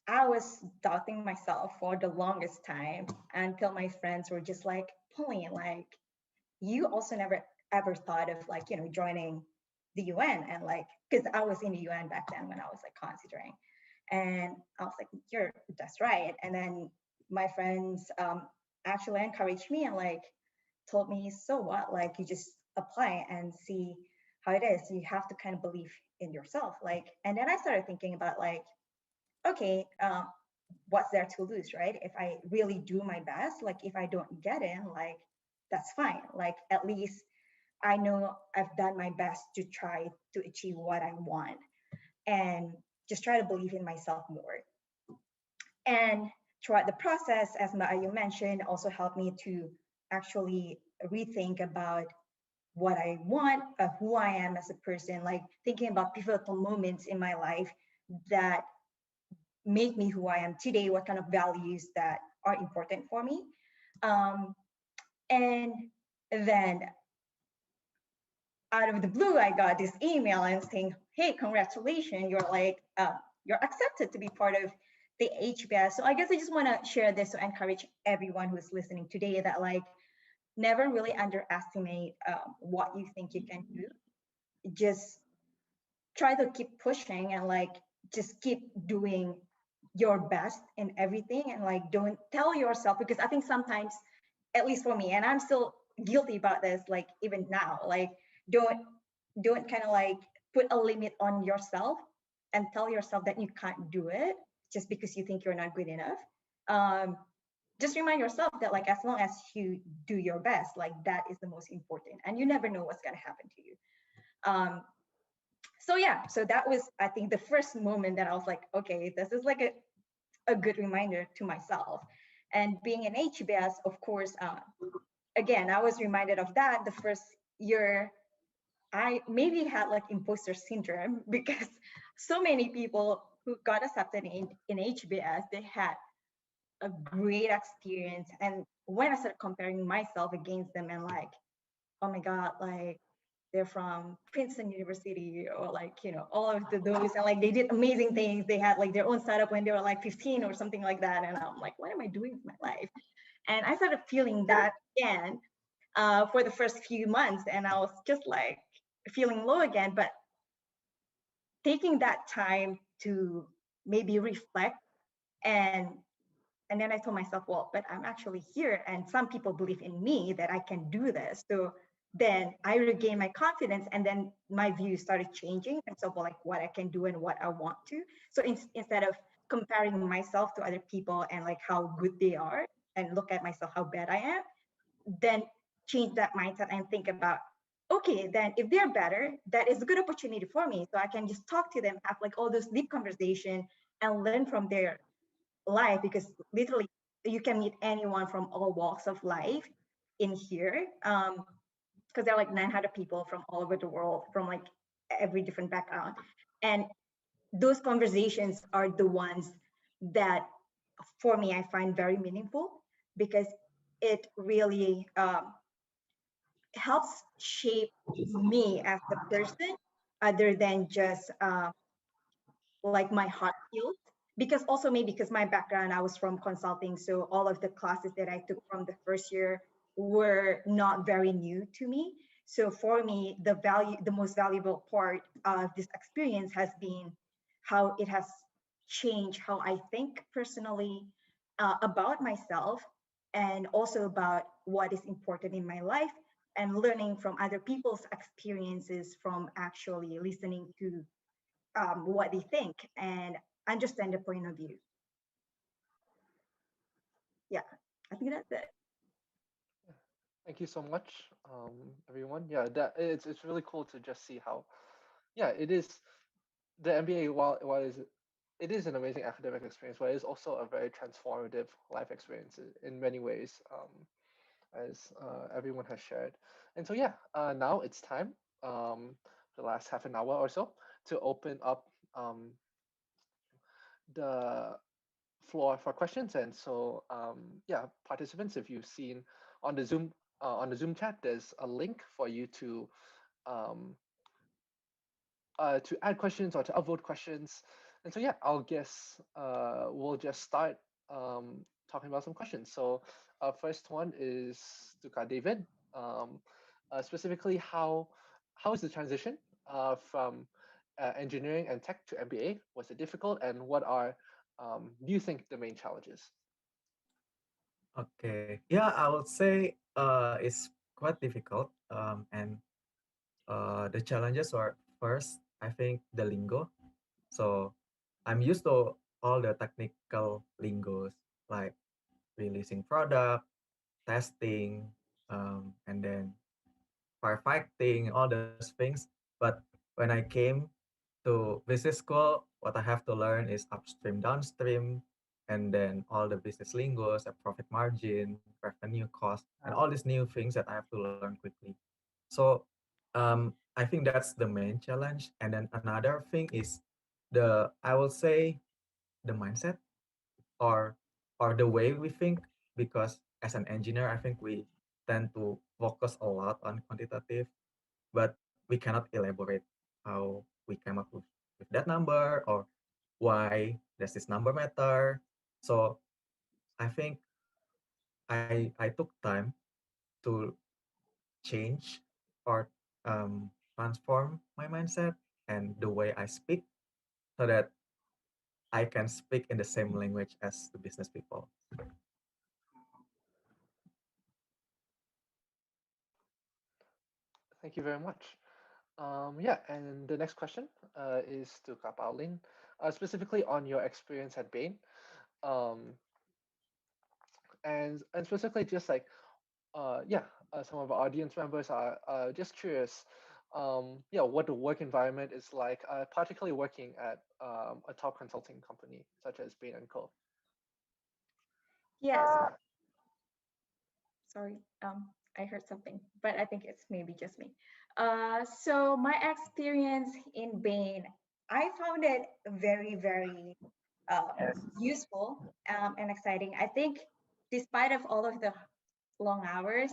I was doubting myself for the longest time until my friends were just like, Pauline, like you also never ever thought of like, joining the UN, and like, because I was in the UN back then when I was like considering. And I was like, that's right. And then my friends actually encouraged me and like told me, so what? Like you just apply and see how it is. You have to kind of believe in yourself. Like, and then I started thinking about like, okay, what's there to lose, right? If I really do my best, like if I don't get in, like that's fine. Like at least I know I've done my best to try to achieve what I want, and just try to believe in myself more. And throughout the process, as Ayu mentioned, also helped me to actually rethink about what I want, who I am as a person, like thinking about pivotal moments in my life that make me who I am today, what kind of values that are important for me. Um, And then out of the blue, I got this email and saying, hey, congratulations, you're accepted to be part of the HBS. So I guess I just want to share this to encourage everyone who's listening today that like, never really underestimate what you think you can do. Just try to keep pushing and like, just keep doing your best in everything. And like, don't tell yourself, because I think sometimes, at least for me, and I'm still guilty about this, like even now, like don't kind of like put a limit on yourself and tell yourself that you can't do it just because you think you're not good enough. Just remind yourself that like as long as you do your best, like that is the most important, and you never know what's going to happen to you. So yeah, so that was, I think, the first moment that I was like, okay, this is like a good reminder to myself. And being an HBS, of course, again, I was reminded of that the first year. I maybe had like imposter syndrome because so many people who got accepted in HBS, they had a great experience. And when I started comparing myself against them and like, oh my God, like they're from Princeton University or like, you know, all of those, and like they did amazing things. They had like their own startup when they were like 15 or something like that. And I'm like, what am I doing with my life? And I started feeling that again for the first few months. And I was just like feeling low again, but taking that time to maybe reflect, and and then I told myself, well, but I'm actually here and some people believe in me that I can do this. So then I regained my confidence, and then my view started changing in terms of like what I can do and what I want to. So instead of comparing myself to other people and like how good they are and look at myself how bad I am, then change that mindset and think about, okay, then if they're better, that is a good opportunity for me. So I can just talk to them, have like all those deep conversation and learn from their life, because literally you can meet anyone from all walks of life in here. Because there are like 900 people from all over the world, from like every different background. And those conversations are the ones that for me I find very meaningful, because it really helps shape me as a person, other than just like my hard skills. Because also maybe because my background, I was from consulting, so all of the classes that I took from the first year were not very new to me. So for me, the most valuable part of this experience has been how it has changed how I think personally about myself, and also about what is important in my life, and learning from other people's experiences, from actually listening to what they think and understand the point of view. Yeah, I think that's it. Thank you so much, everyone. Yeah, that it's really cool to just see how, yeah, it is the MBA. While it is an amazing academic experience, but it is also a very transformative life experience in many ways, as everyone has shared. And so yeah, now it's time, the last half an hour or so, to open up the floor for questions. And so yeah, participants, if you've seen on the Zoom chat, there's a link for you um, to add questions or to upvote questions. And so yeah, I'll guess we'll just start talking about some questions. So first one is to Kak David. Specifically, how is the transition from engineering and tech to MBA? Was it difficult, and what are do you think the main challenges? Okay. Yeah, I would say it's quite difficult. And the challenges were first, I think, the lingo. So I'm used to all the technical lingos like releasing product, testing, and then firefighting, all those things. But when I came to business school, what I have to learn is upstream, downstream, and then all the business lingos, a profit margin, revenue cost, and all these new things that I have to learn quickly. So I think that's the main challenge. And then another thing is I will say the mindset, or the way we think, because as an engineer, I think we tend to focus a lot on quantitative, but we cannot elaborate how we came up with that number or why does this number matter. So I think I took time to change or transform my mindset and the way I speak so that I can speak in the same language as the business people. Thank you very much. Yeah, and the next question is to Kak Pauline, specifically on your experience at Bain, um, and specifically just like yeah, some of our audience members are just curious, yeah, what the work environment is like, particularly working at a top consulting company such as Bain and Co. Yes, sorry, I heard something, but I think it's maybe just me. So my experience in Bain, I found it very, very useful and exciting. I think despite of all of the long hours,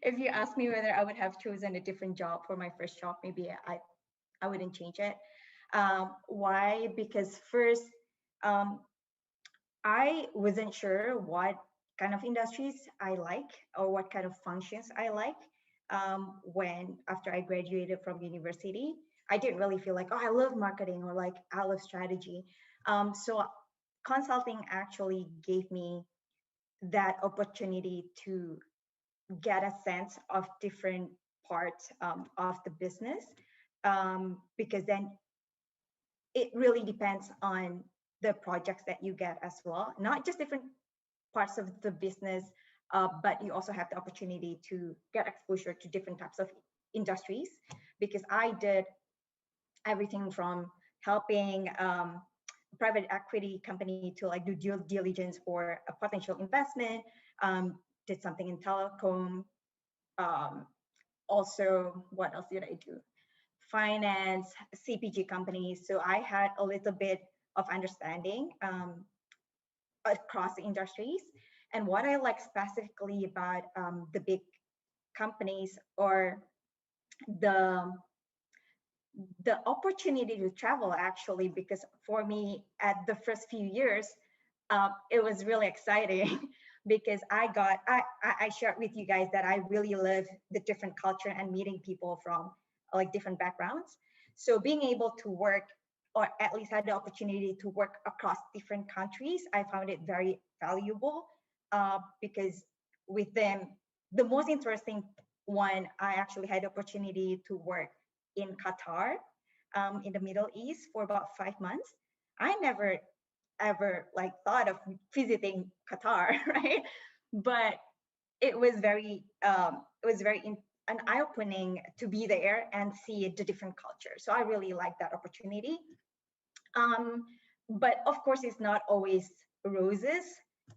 if you ask me whether I would have chosen a different job for my first job, maybe I wouldn't change it. Why? Because first, um, I wasn't sure what kind of industries I like or what kind of functions I like. When after I graduated from university, I didn't really feel like, oh, I love marketing or like I love strategy. So consulting actually gave me that opportunity to get a sense of different parts of the business, because then it really depends on the projects that you get as well, not just different parts of the business, but you also have the opportunity to get exposure to different types of industries, because I did everything from helping private equity company to like do due diligence for a potential investment, did something in telecom, also what else did I do, finance, CPG companies. So I had a little bit of understanding across the industries. And what I like specifically about the big companies or the the opportunity to travel, actually, because for me at the first few years, it was really exciting because I shared with you guys that I really love the different culture and meeting people from like different backgrounds. So being able to work, or at least had the opportunity to work across different countries, I found it very valuable, because with them, the most interesting one, I actually had the opportunity to work in Qatar, in the Middle East for about 5 months. I never ever like thought of visiting Qatar, right? But it was very an eye-opening to be there and see the different cultures. So I really like that opportunity. Um, but of course, it's not always roses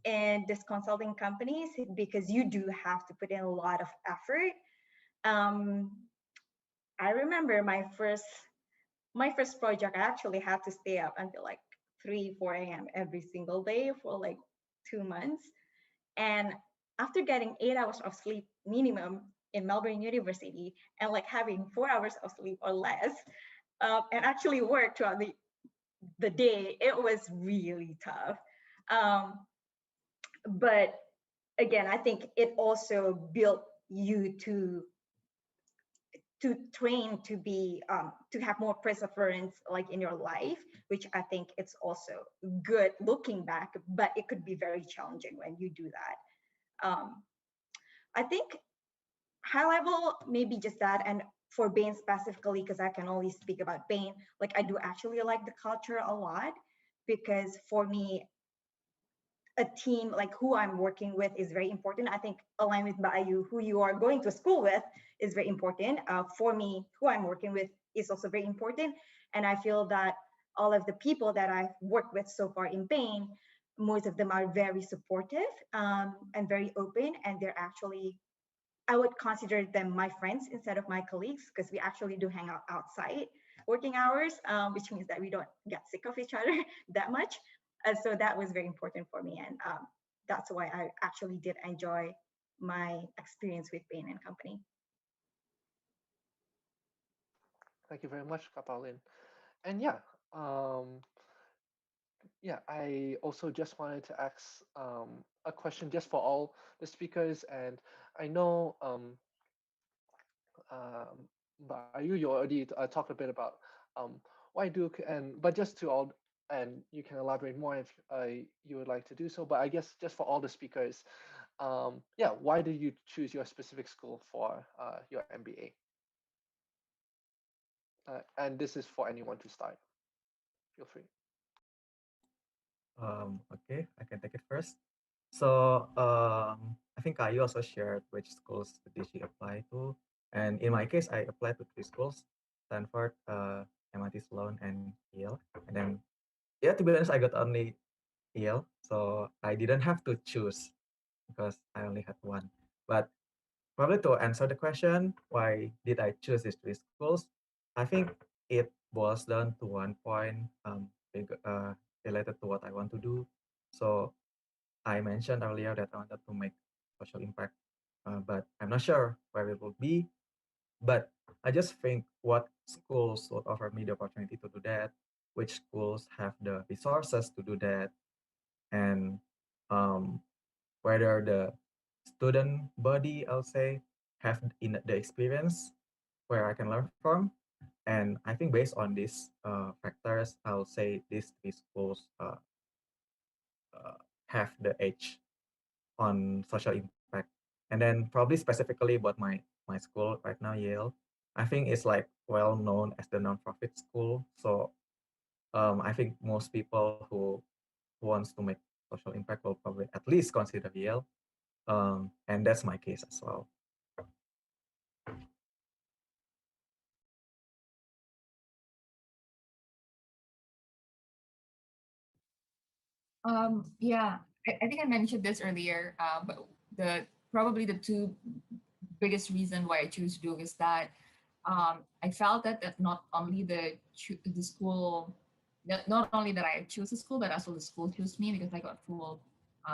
in this consulting companies, because you do have to put in a lot of effort. Um, I remember my first project, I actually had to stay up until like 3, 4 a.m. every single day for like 2 months. And after getting 8 hours of sleep minimum in Melbourne University and like having 4 hours of sleep or less, and actually work throughout the day, it was really tough. Um, but again, I think it also built you to train to be to have more perseverance like in your life, which I think it's also good looking back, but it could be very challenging when you do that. I think high level, maybe just that. And for Bain specifically, because I can only speak about Bain, like I do actually like the culture a lot, because for me, a team like who I'm working with is very important. I think aligned with Ayu, who you are going to school with is very important. For me, who I'm working with is also very important. And I feel that all of the people that I've worked with so far in Bain, most of them are very supportive, and very open. And they're actually, I would consider them my friends instead of my colleagues, because we actually do hang out outside working hours, which means that we don't get sick of each other that much. So that was very important for me. And that's why I actually did enjoy my experience with Bain and Company. Thank you very much, Kapalin. And yeah, I also just wanted to ask a question just for all the speakers. And I know, but Ayu, you already talked a bit about why Duke, but just to all, and you can elaborate more if you would like to do so. But I guess just for all the speakers, why did you choose your specific school for your MBA? And this is for anyone to start. Feel free. Okay, I can take it first. So I think Ayu also shared which schools did she apply to. And in my case, I applied to 3 schools, Stanford, MIT Sloan, and Yale. And then, yeah, to be honest, I got only Yale. So I didn't have to choose because I only had one. But probably to answer the question, why did I choose these 3 schools? I think it boils down to one point related to what I want to do. So I mentioned earlier that I wanted to make social impact, but I'm not sure where it will be. But I just think what schools would offer me the opportunity to do that, which schools have the resources to do that, and um, whether the student body, I'll say, have in the experience where I can learn from. And I think based on these factors, I'll say these 3 schools have the edge on social impact. And then probably specifically about my school right now, Yale, I think it's like well known as the nonprofit school. So I think most people who wants to make social impact will probably at least consider Yale. And that's my case as well. Yeah, I think I mentioned this earlier, but probably the two biggest reason why I choose Duke is that I felt that not only the school, not only that I choose the school, but also the school chose me because I got full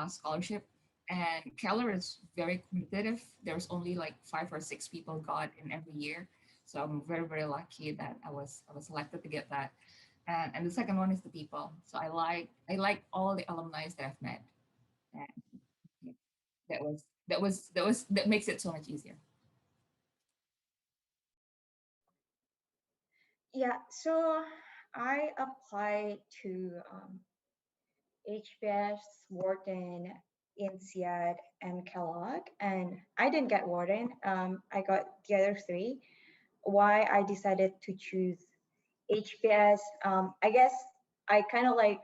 scholarship. And Keller is very competitive. There's only like 5 or 6 people got in every year, so I'm very lucky that I was selected to get that. And the second one is the people. So I like all the alumni that I've met, and yeah, that makes it so much easier. Yeah, so I applied to HBS, Wharton, INSEAD, and Kellogg, and I didn't get Wharton. I got the other 3. Why I decided to choose HBS, I guess I kind of like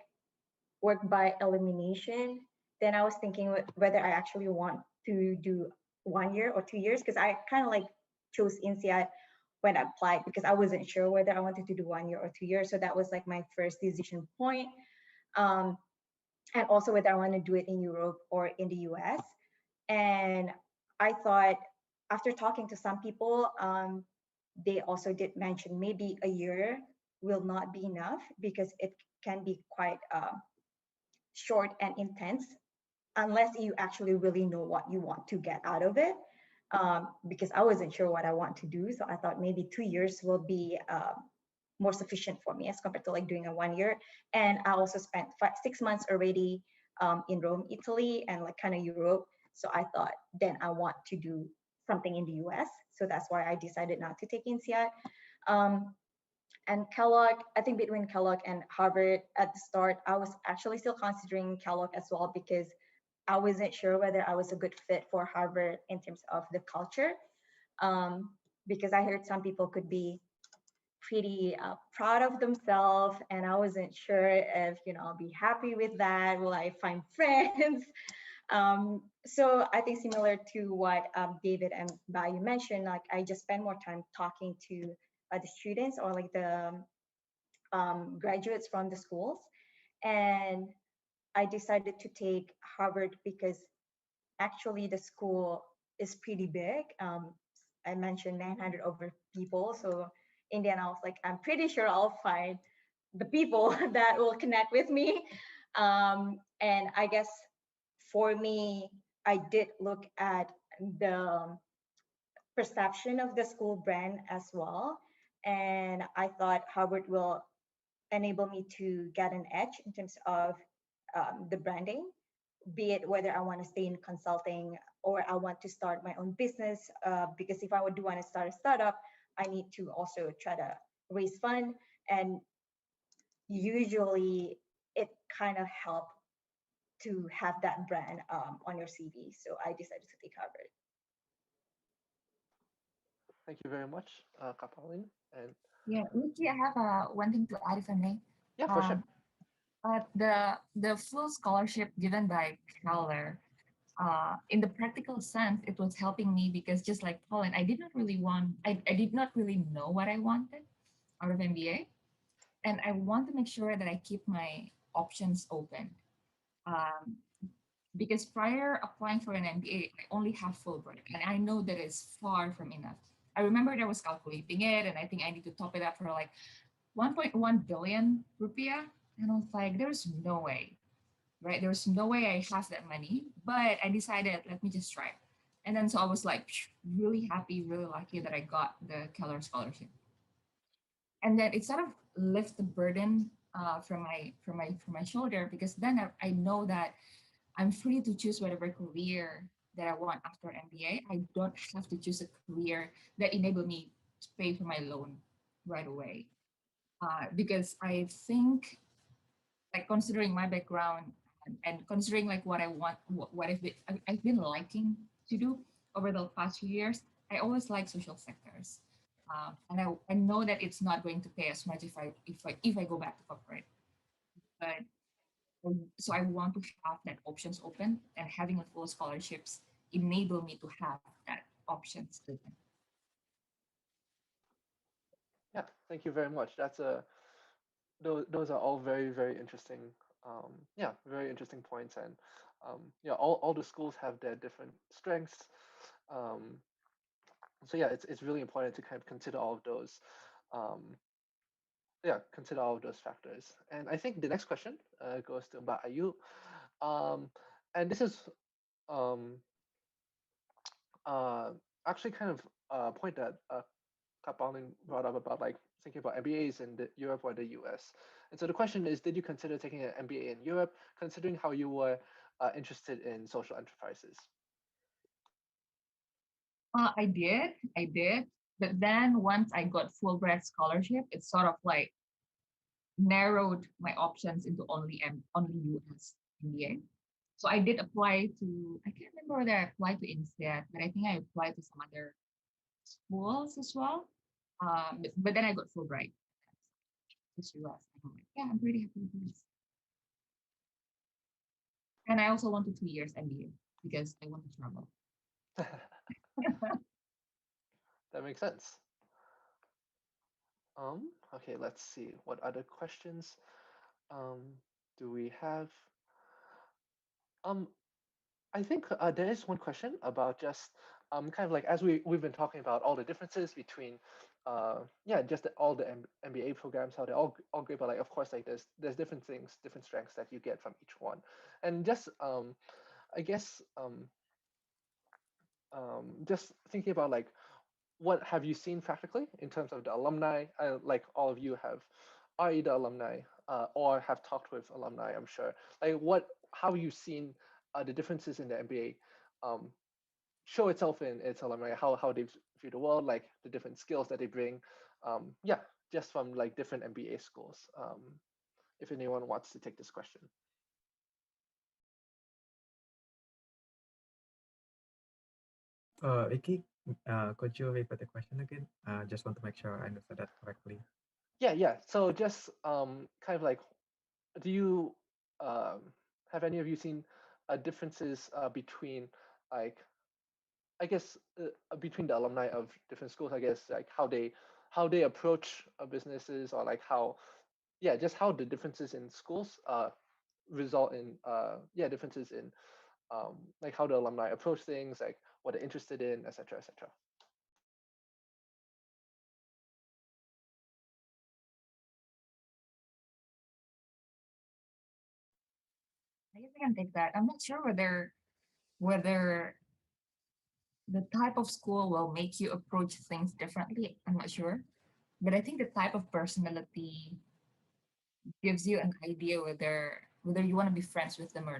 work by elimination. Then I was thinking whether I actually want to do 1 year or 2 years, because I kind of like chose INSEAD when I applied because I wasn't sure whether I wanted to do 1 year or 2 years. So that was like my first decision point. And also whether I want to do it in Europe or in the US. And I thought after talking to some people, they also did mention maybe a year will not be enough because it can be quite short and intense unless you actually really know what you want to get out of it. Because I wasn't sure what I want to do. So I thought maybe 2 years will be more sufficient for me as compared to like doing a 1 year. And I also spent 6 months already in Rome, Italy, and like kind of Europe. So I thought then I want to do something in the US. So that's why I decided not to take INSEAD. And Kellogg, I think between Kellogg and Harvard at the start, I was actually still considering Kellogg as well because I wasn't sure whether I was a good fit for Harvard in terms of the culture. Because I heard some people could be pretty proud of themselves, and I wasn't sure if I'll be happy with that. Will I find friends? So I think similar to what David and Bayu mentioned, like I just spend more time talking to the students or like the graduates from the schools, and I decided to take Harvard because actually the school is pretty big. I mentioned 900 over people, so in the end I was like, I'm pretty sure I'll find the people that will connect with me. And I guess for me, I did look at the perception of the school brand as well. And I thought Harvard will enable me to get an edge in terms of the branding, be it whether I want to stay in consulting or I want to start my own business. Because if I do want to start a startup, I need to also try to raise fund. And usually it kind of help to have that brand on your CV. So I decided to take Harvard. Thank you very much, Kapalin. And Yeah, Nikki, I have one thing to add, if I may. yeah, for sure. The full scholarship given by Keller, in the practical sense, it was helping me because just like Pauline, I did not really I did not really know what I wanted out of MBA. And I want to make sure that I keep my options open. Um, because prior applying for an MBA, I only have Fulbright, and I know that is far from enough. I remember I was calculating it, and I think I need to top it up for like 1.1 billion rupiah. And I was like, there's no way, right? There's no way I have that money. But I decided, let me just try. And then so I was like really happy, really lucky that I got the Keller scholarship. And then it sort of lifts the burden from my shoulder, because then I know that I'm free to choose whatever career that I want after MBA. I don't have to choose a career that enable me to pay for my loan right away. Because I think, like considering my background and considering like what I want, what I've been liking to do over the past few years, I always like social sectors. And I know that it's not going to pay as much if I go back to corporate. But so I want to have that options open, and having a full scholarships enable me to have that options open. Yeah, thank you very much. That's a those are all very, very interesting. Yeah, very interesting points. And yeah, all the schools have their different strengths. Um, so yeah, it's really important to kind of consider all of those. Um, yeah, consider all of those factors. And I think the next question goes to Mbak Ayu. Um, and this is um, uh, actually kind of a point that Kapalin brought up about like thinking about MBAs in Europe or the US. And so the question is, did you consider taking an MBA in Europe, considering how you were interested in social enterprises? I did. But then once I got Fulbright scholarship, it sort of like narrowed my options into only US MBA. So I did apply to, I can't remember whether I applied to INSEAD, but I think I applied to some other schools as well. But then I got Fulbright. Just US. I'm like, yeah, I'm pretty happy with this. And I also wanted 2 years MBA because I want to travel. That makes sense. Okay, let's see. What other questions do we have? Um, I think there is one question about just kind of like as we've been talking about all the differences between yeah, just all the MBA programs, how they're all great, but like of course like there's different things, different strengths that you get from each one. And just I guess just thinking about like what have you seen practically in terms of the alumni? Like all of you have are either alumni or have talked with alumni, I'm sure. Like how have you seen the differences in the MBA show itself in its alumni, how they view the world, like the different skills that they bring. Yeah, just from like different MBA schools. If anyone wants to take this question. Vicky, could you repeat the question again? Just want to make sure I understood that correctly. Yeah. So just kind of like, do you have any of you seen differences between like I guess between the alumni of different schools, I guess like how they approach businesses or like how yeah just how the differences in schools result in yeah differences in like how the alumni approach things, like what they're interested in, etc., etc. I guess I can take that. I'm not sure whether the type of school will make you approach things differently. I'm not sure, but I think the type of personality gives you an idea whether you want to be friends with them or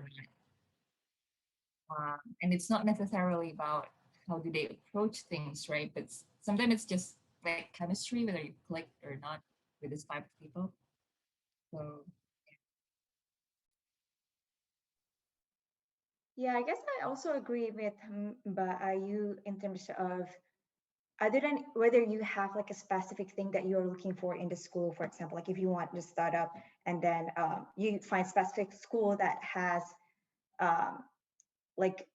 not. And it's not necessarily about how do they approach things, right? But sometimes it's just like chemistry, whether you click or not with this type of people. So Yeah, I guess I also agree with Ayu in terms of other than whether you have like a specific thing that you're looking for in the school, for example, like if you want to start up and then you find specific school that has um, like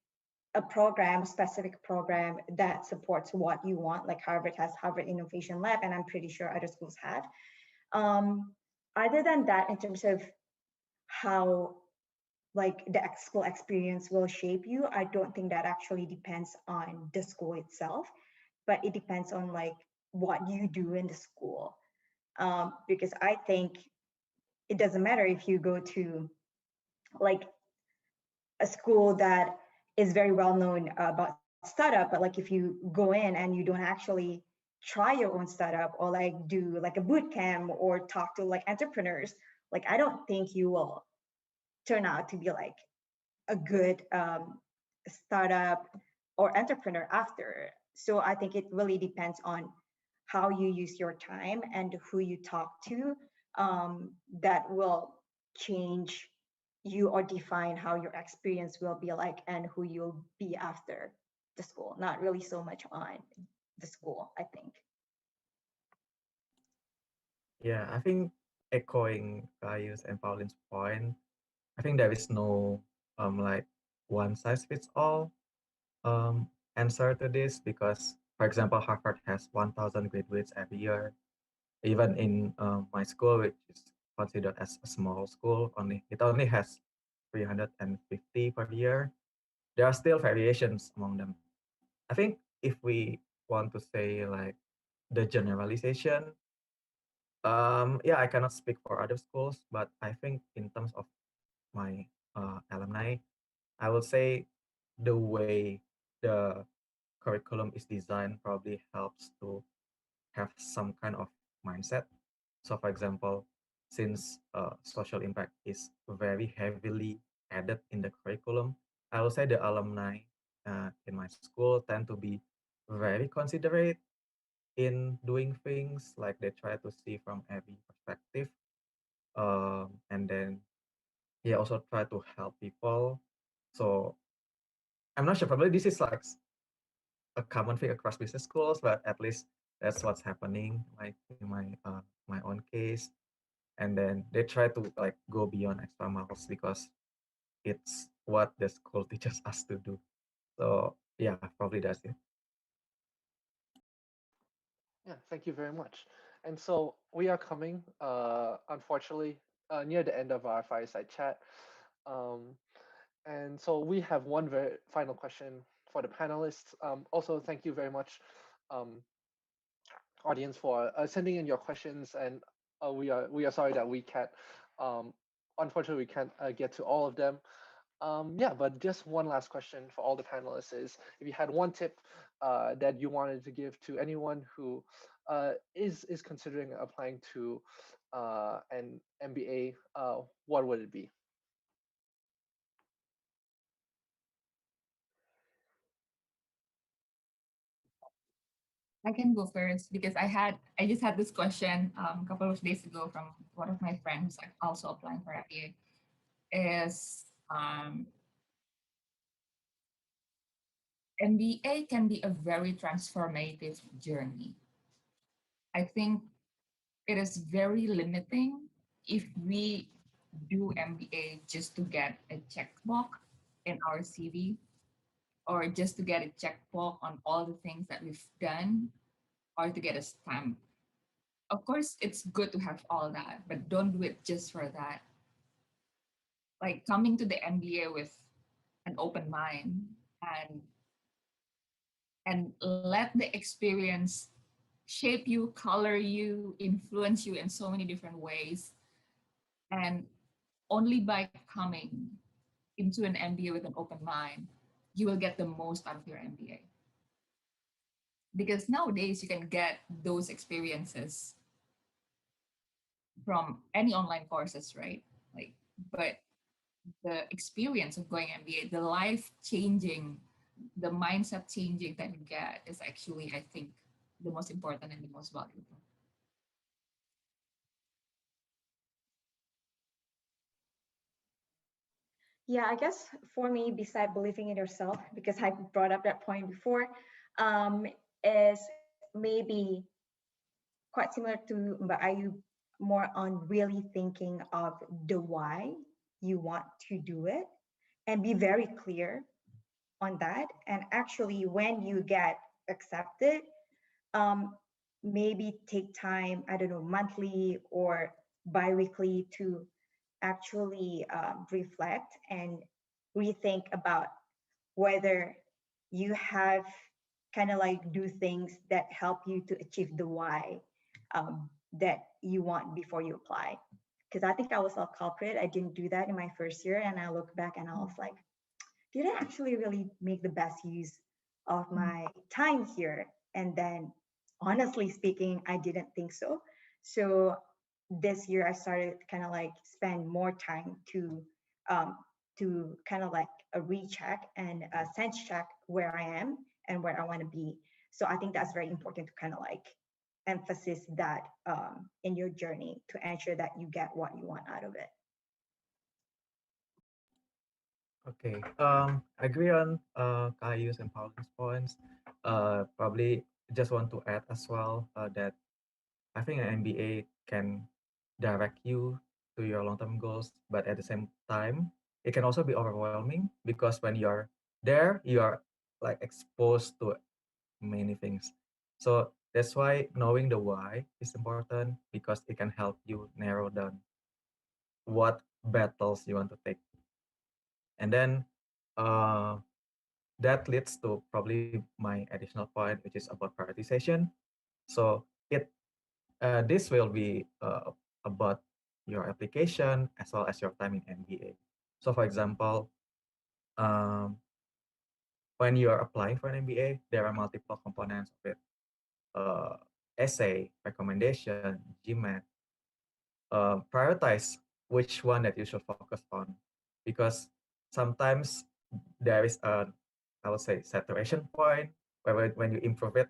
a program, specific program that supports what you want, like Harvard has Harvard Innovation Lab, and I'm pretty sure other schools have. Um, Other than that, in terms of how like the school experience will shape you, I don't think that actually depends on the school itself, but it depends on like what you do in the school. Because I think it doesn't matter if you go to like a school that is very well known about startup, but like if you go in and you don't actually try your own startup or like do like a boot camp or talk to like entrepreneurs, like I don't think you will turn out to be like a good startup or entrepreneur after. So I think it really depends on how you use your time and who you talk to, that will change you or define how your experience will be like and who you'll be after the school. Not really so much on the school, I think. Yeah, I think echoing Kayu's and Pauline's point, I think there is no like one size fits all answer to this because, for example, Harvard has 1,000 graduates every year. Even in my school, which is considered as a small school, only has 350 per year. There are still variations among them. I think if we want to say like the generalization, yeah, I cannot speak for other schools, but I think in terms of my alumni, I will say the way the curriculum is designed probably helps to have some kind of mindset. So, for example, since social impact is very heavily added in the curriculum, I will say the alumni in my school tend to be very considerate in doing things, like they try to see from every perspective, and then they also try to help people. So I'm not sure, probably this is like a common thing across business schools, but at least that's what's happening like in my own case. And then they try to like go beyond extra miles because it's what the school teaches us to do. So yeah, probably that's it. Yeah, thank you very much. And so we are coming, unfortunately, near the end of our fireside chat. Um, and so we have one very final question for the panelists. Also, thank you very much, um, audience, for sending in your questions. And we are sorry that we can't, um, unfortunately, we can't get to all of them. Yeah, but just one last question for all the panelists is if you had one tip that you wanted to give to anyone who is considering applying to an MBA, what would it be? I can go first because I just had this question a couple of days ago from one of my friends also applying for MBA. Is MBA can be a very transformative journey. I think it is very limiting if we do MBA just to get a checkbox in our CV or just to get a checkbox on all the things that we've done or to get a stamp. Of course, it's good to have all that, but don't do it just for that. Like coming to the MBA with an open mind and let the experience shape you, color you, influence you in so many different ways. And only by coming into an MBA with an open mind, you will get the most out of your MBA. because nowadays you can get those experiences from any online courses, right? Like, but the experience of going MBA, the life changing, the mindset changing that you get is actually, I think, the most important and the most valuable. Yeah, I guess for me, beside believing in yourself, because I brought up that point before, um, is maybe quite similar to Mbak Ayu, more on really thinking of the why you want to do it and be very clear on that. And actually, when you get accepted, um, maybe take time, I don't know, monthly or bi-weekly to actually reflect and rethink about whether you have kind of like do things that help you to achieve the why that you want before you apply. Because I think I was a culprit. I didn't do that in my first year. And I look back and I was like, did I actually really make the best use of my time here? And then, honestly speaking, I didn't think so. So this year, I started kind of like spend more time um, to kind of like a recheck and a sense check where I am and where I want to be. So I think that's very important to kind of like emphasize that in your journey to ensure that you get what you want out of it. Okay. I agree on Kayu's and Pauline's points. Probably just want to add as well that having an MBA can direct you to your long-term goals, but at the same time, it can also be overwhelming because when you're there, you are like exposed to many things. So that's why knowing the why is important because it can help you narrow down what battles you want to take. And then uh, that leads to probably my additional point, which is about prioritization. So this will be about your application as well as your time in MBA. So for example, um, when you are applying for an MBA, there are multiple components of it. Uh, Essay, recommendation, GMAT. Prioritize which one that you should focus on, because sometimes there is a, I would say, saturation point where when you improve it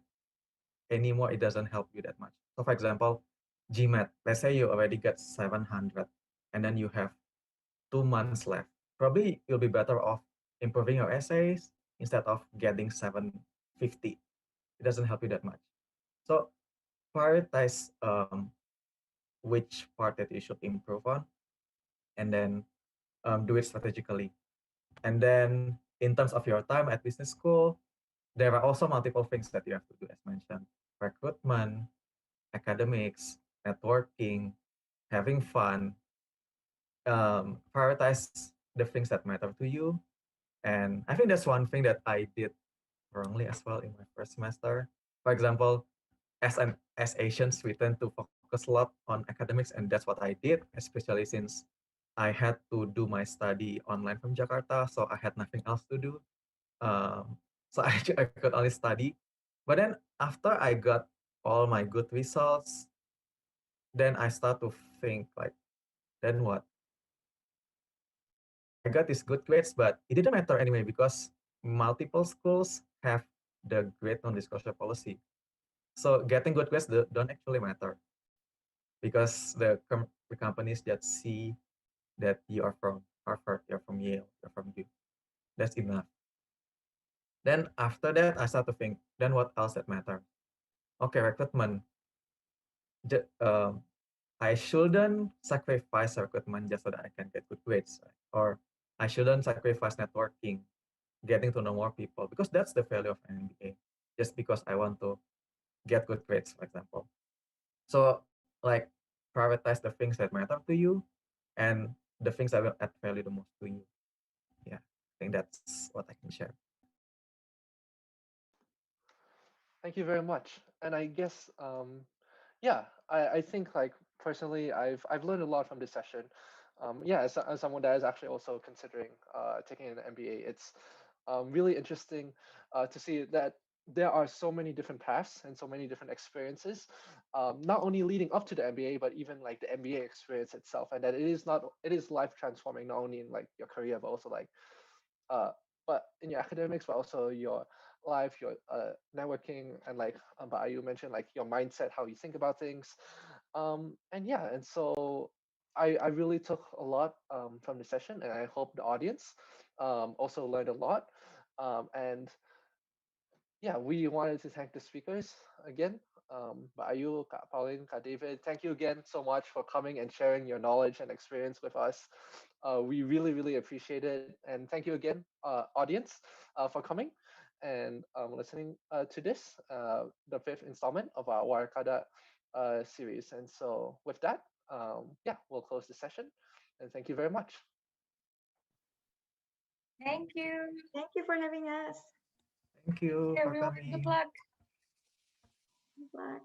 anymore, it doesn't help you that much. So for example, GMAT, let's say you already got 700 and then you have 2 months left. Probably you'll be better off improving your essays instead of getting 750. It doesn't help you that much. So prioritize which part that you should improve on, and then do it strategically. And then in terms of your time at business school, there are also multiple things that you have to do, as mentioned: recruitment, academics, networking, having fun. Prioritize the things that matter to you. And I think that's one thing that I did wrongly as well in my first semester. For example, as Asians, we tend to focus a lot on academics, and that's what I did, especially since I had to do my study online from Jakarta, so I had nothing else to do. So I could only study. But then after I got all my good results, then I start to think like, then what? I got these good grades, but it didn't matter anyway because multiple schools have the grade non-disclosure policy. So getting good grades don't actually matter because the companies that see that you are from Harvard, you're from Yale, you're from Duke. That's enough. Then after that, I start to think, then what else that matter? Okay, recruitment. Um, I shouldn't sacrifice recruitment just so that I can get good grades, right? Or I shouldn't sacrifice networking, getting to know more people, because that's the value of MBA. Just because I want to get good grades, for example. So like prioritize the things that matter to you and the things that will add value the most to you. Yeah, I think that's what I can share. Thank you very much. And I guess, yeah, I think like personally, I've learned a lot from this session. Yeah, as someone that is actually also considering taking an MBA, it's really interesting to see that there are so many different paths and so many different experiences, not only leading up to the MBA, but even like the MBA experience itself, and that it is life transforming, not only in like your career, but also like but in your academics, but also your life, your networking, and like but you mentioned like your mindset, how you think about things, and yeah, and so I really took a lot from the session, and I hope the audience also learned a lot, and yeah, we wanted to thank the speakers again. Ayu, Kak Pauline, Kak David, thank you again so much for coming and sharing your knowledge and experience with us. We really, really appreciate it. And thank you again, audience, for coming and listening to this, the fifth installment of our Warakada series. And so with that, yeah, we'll close the session. And thank you very much. Thank you. Thank you for having us. Thank you for Everyone, coming. good luck. Good luck.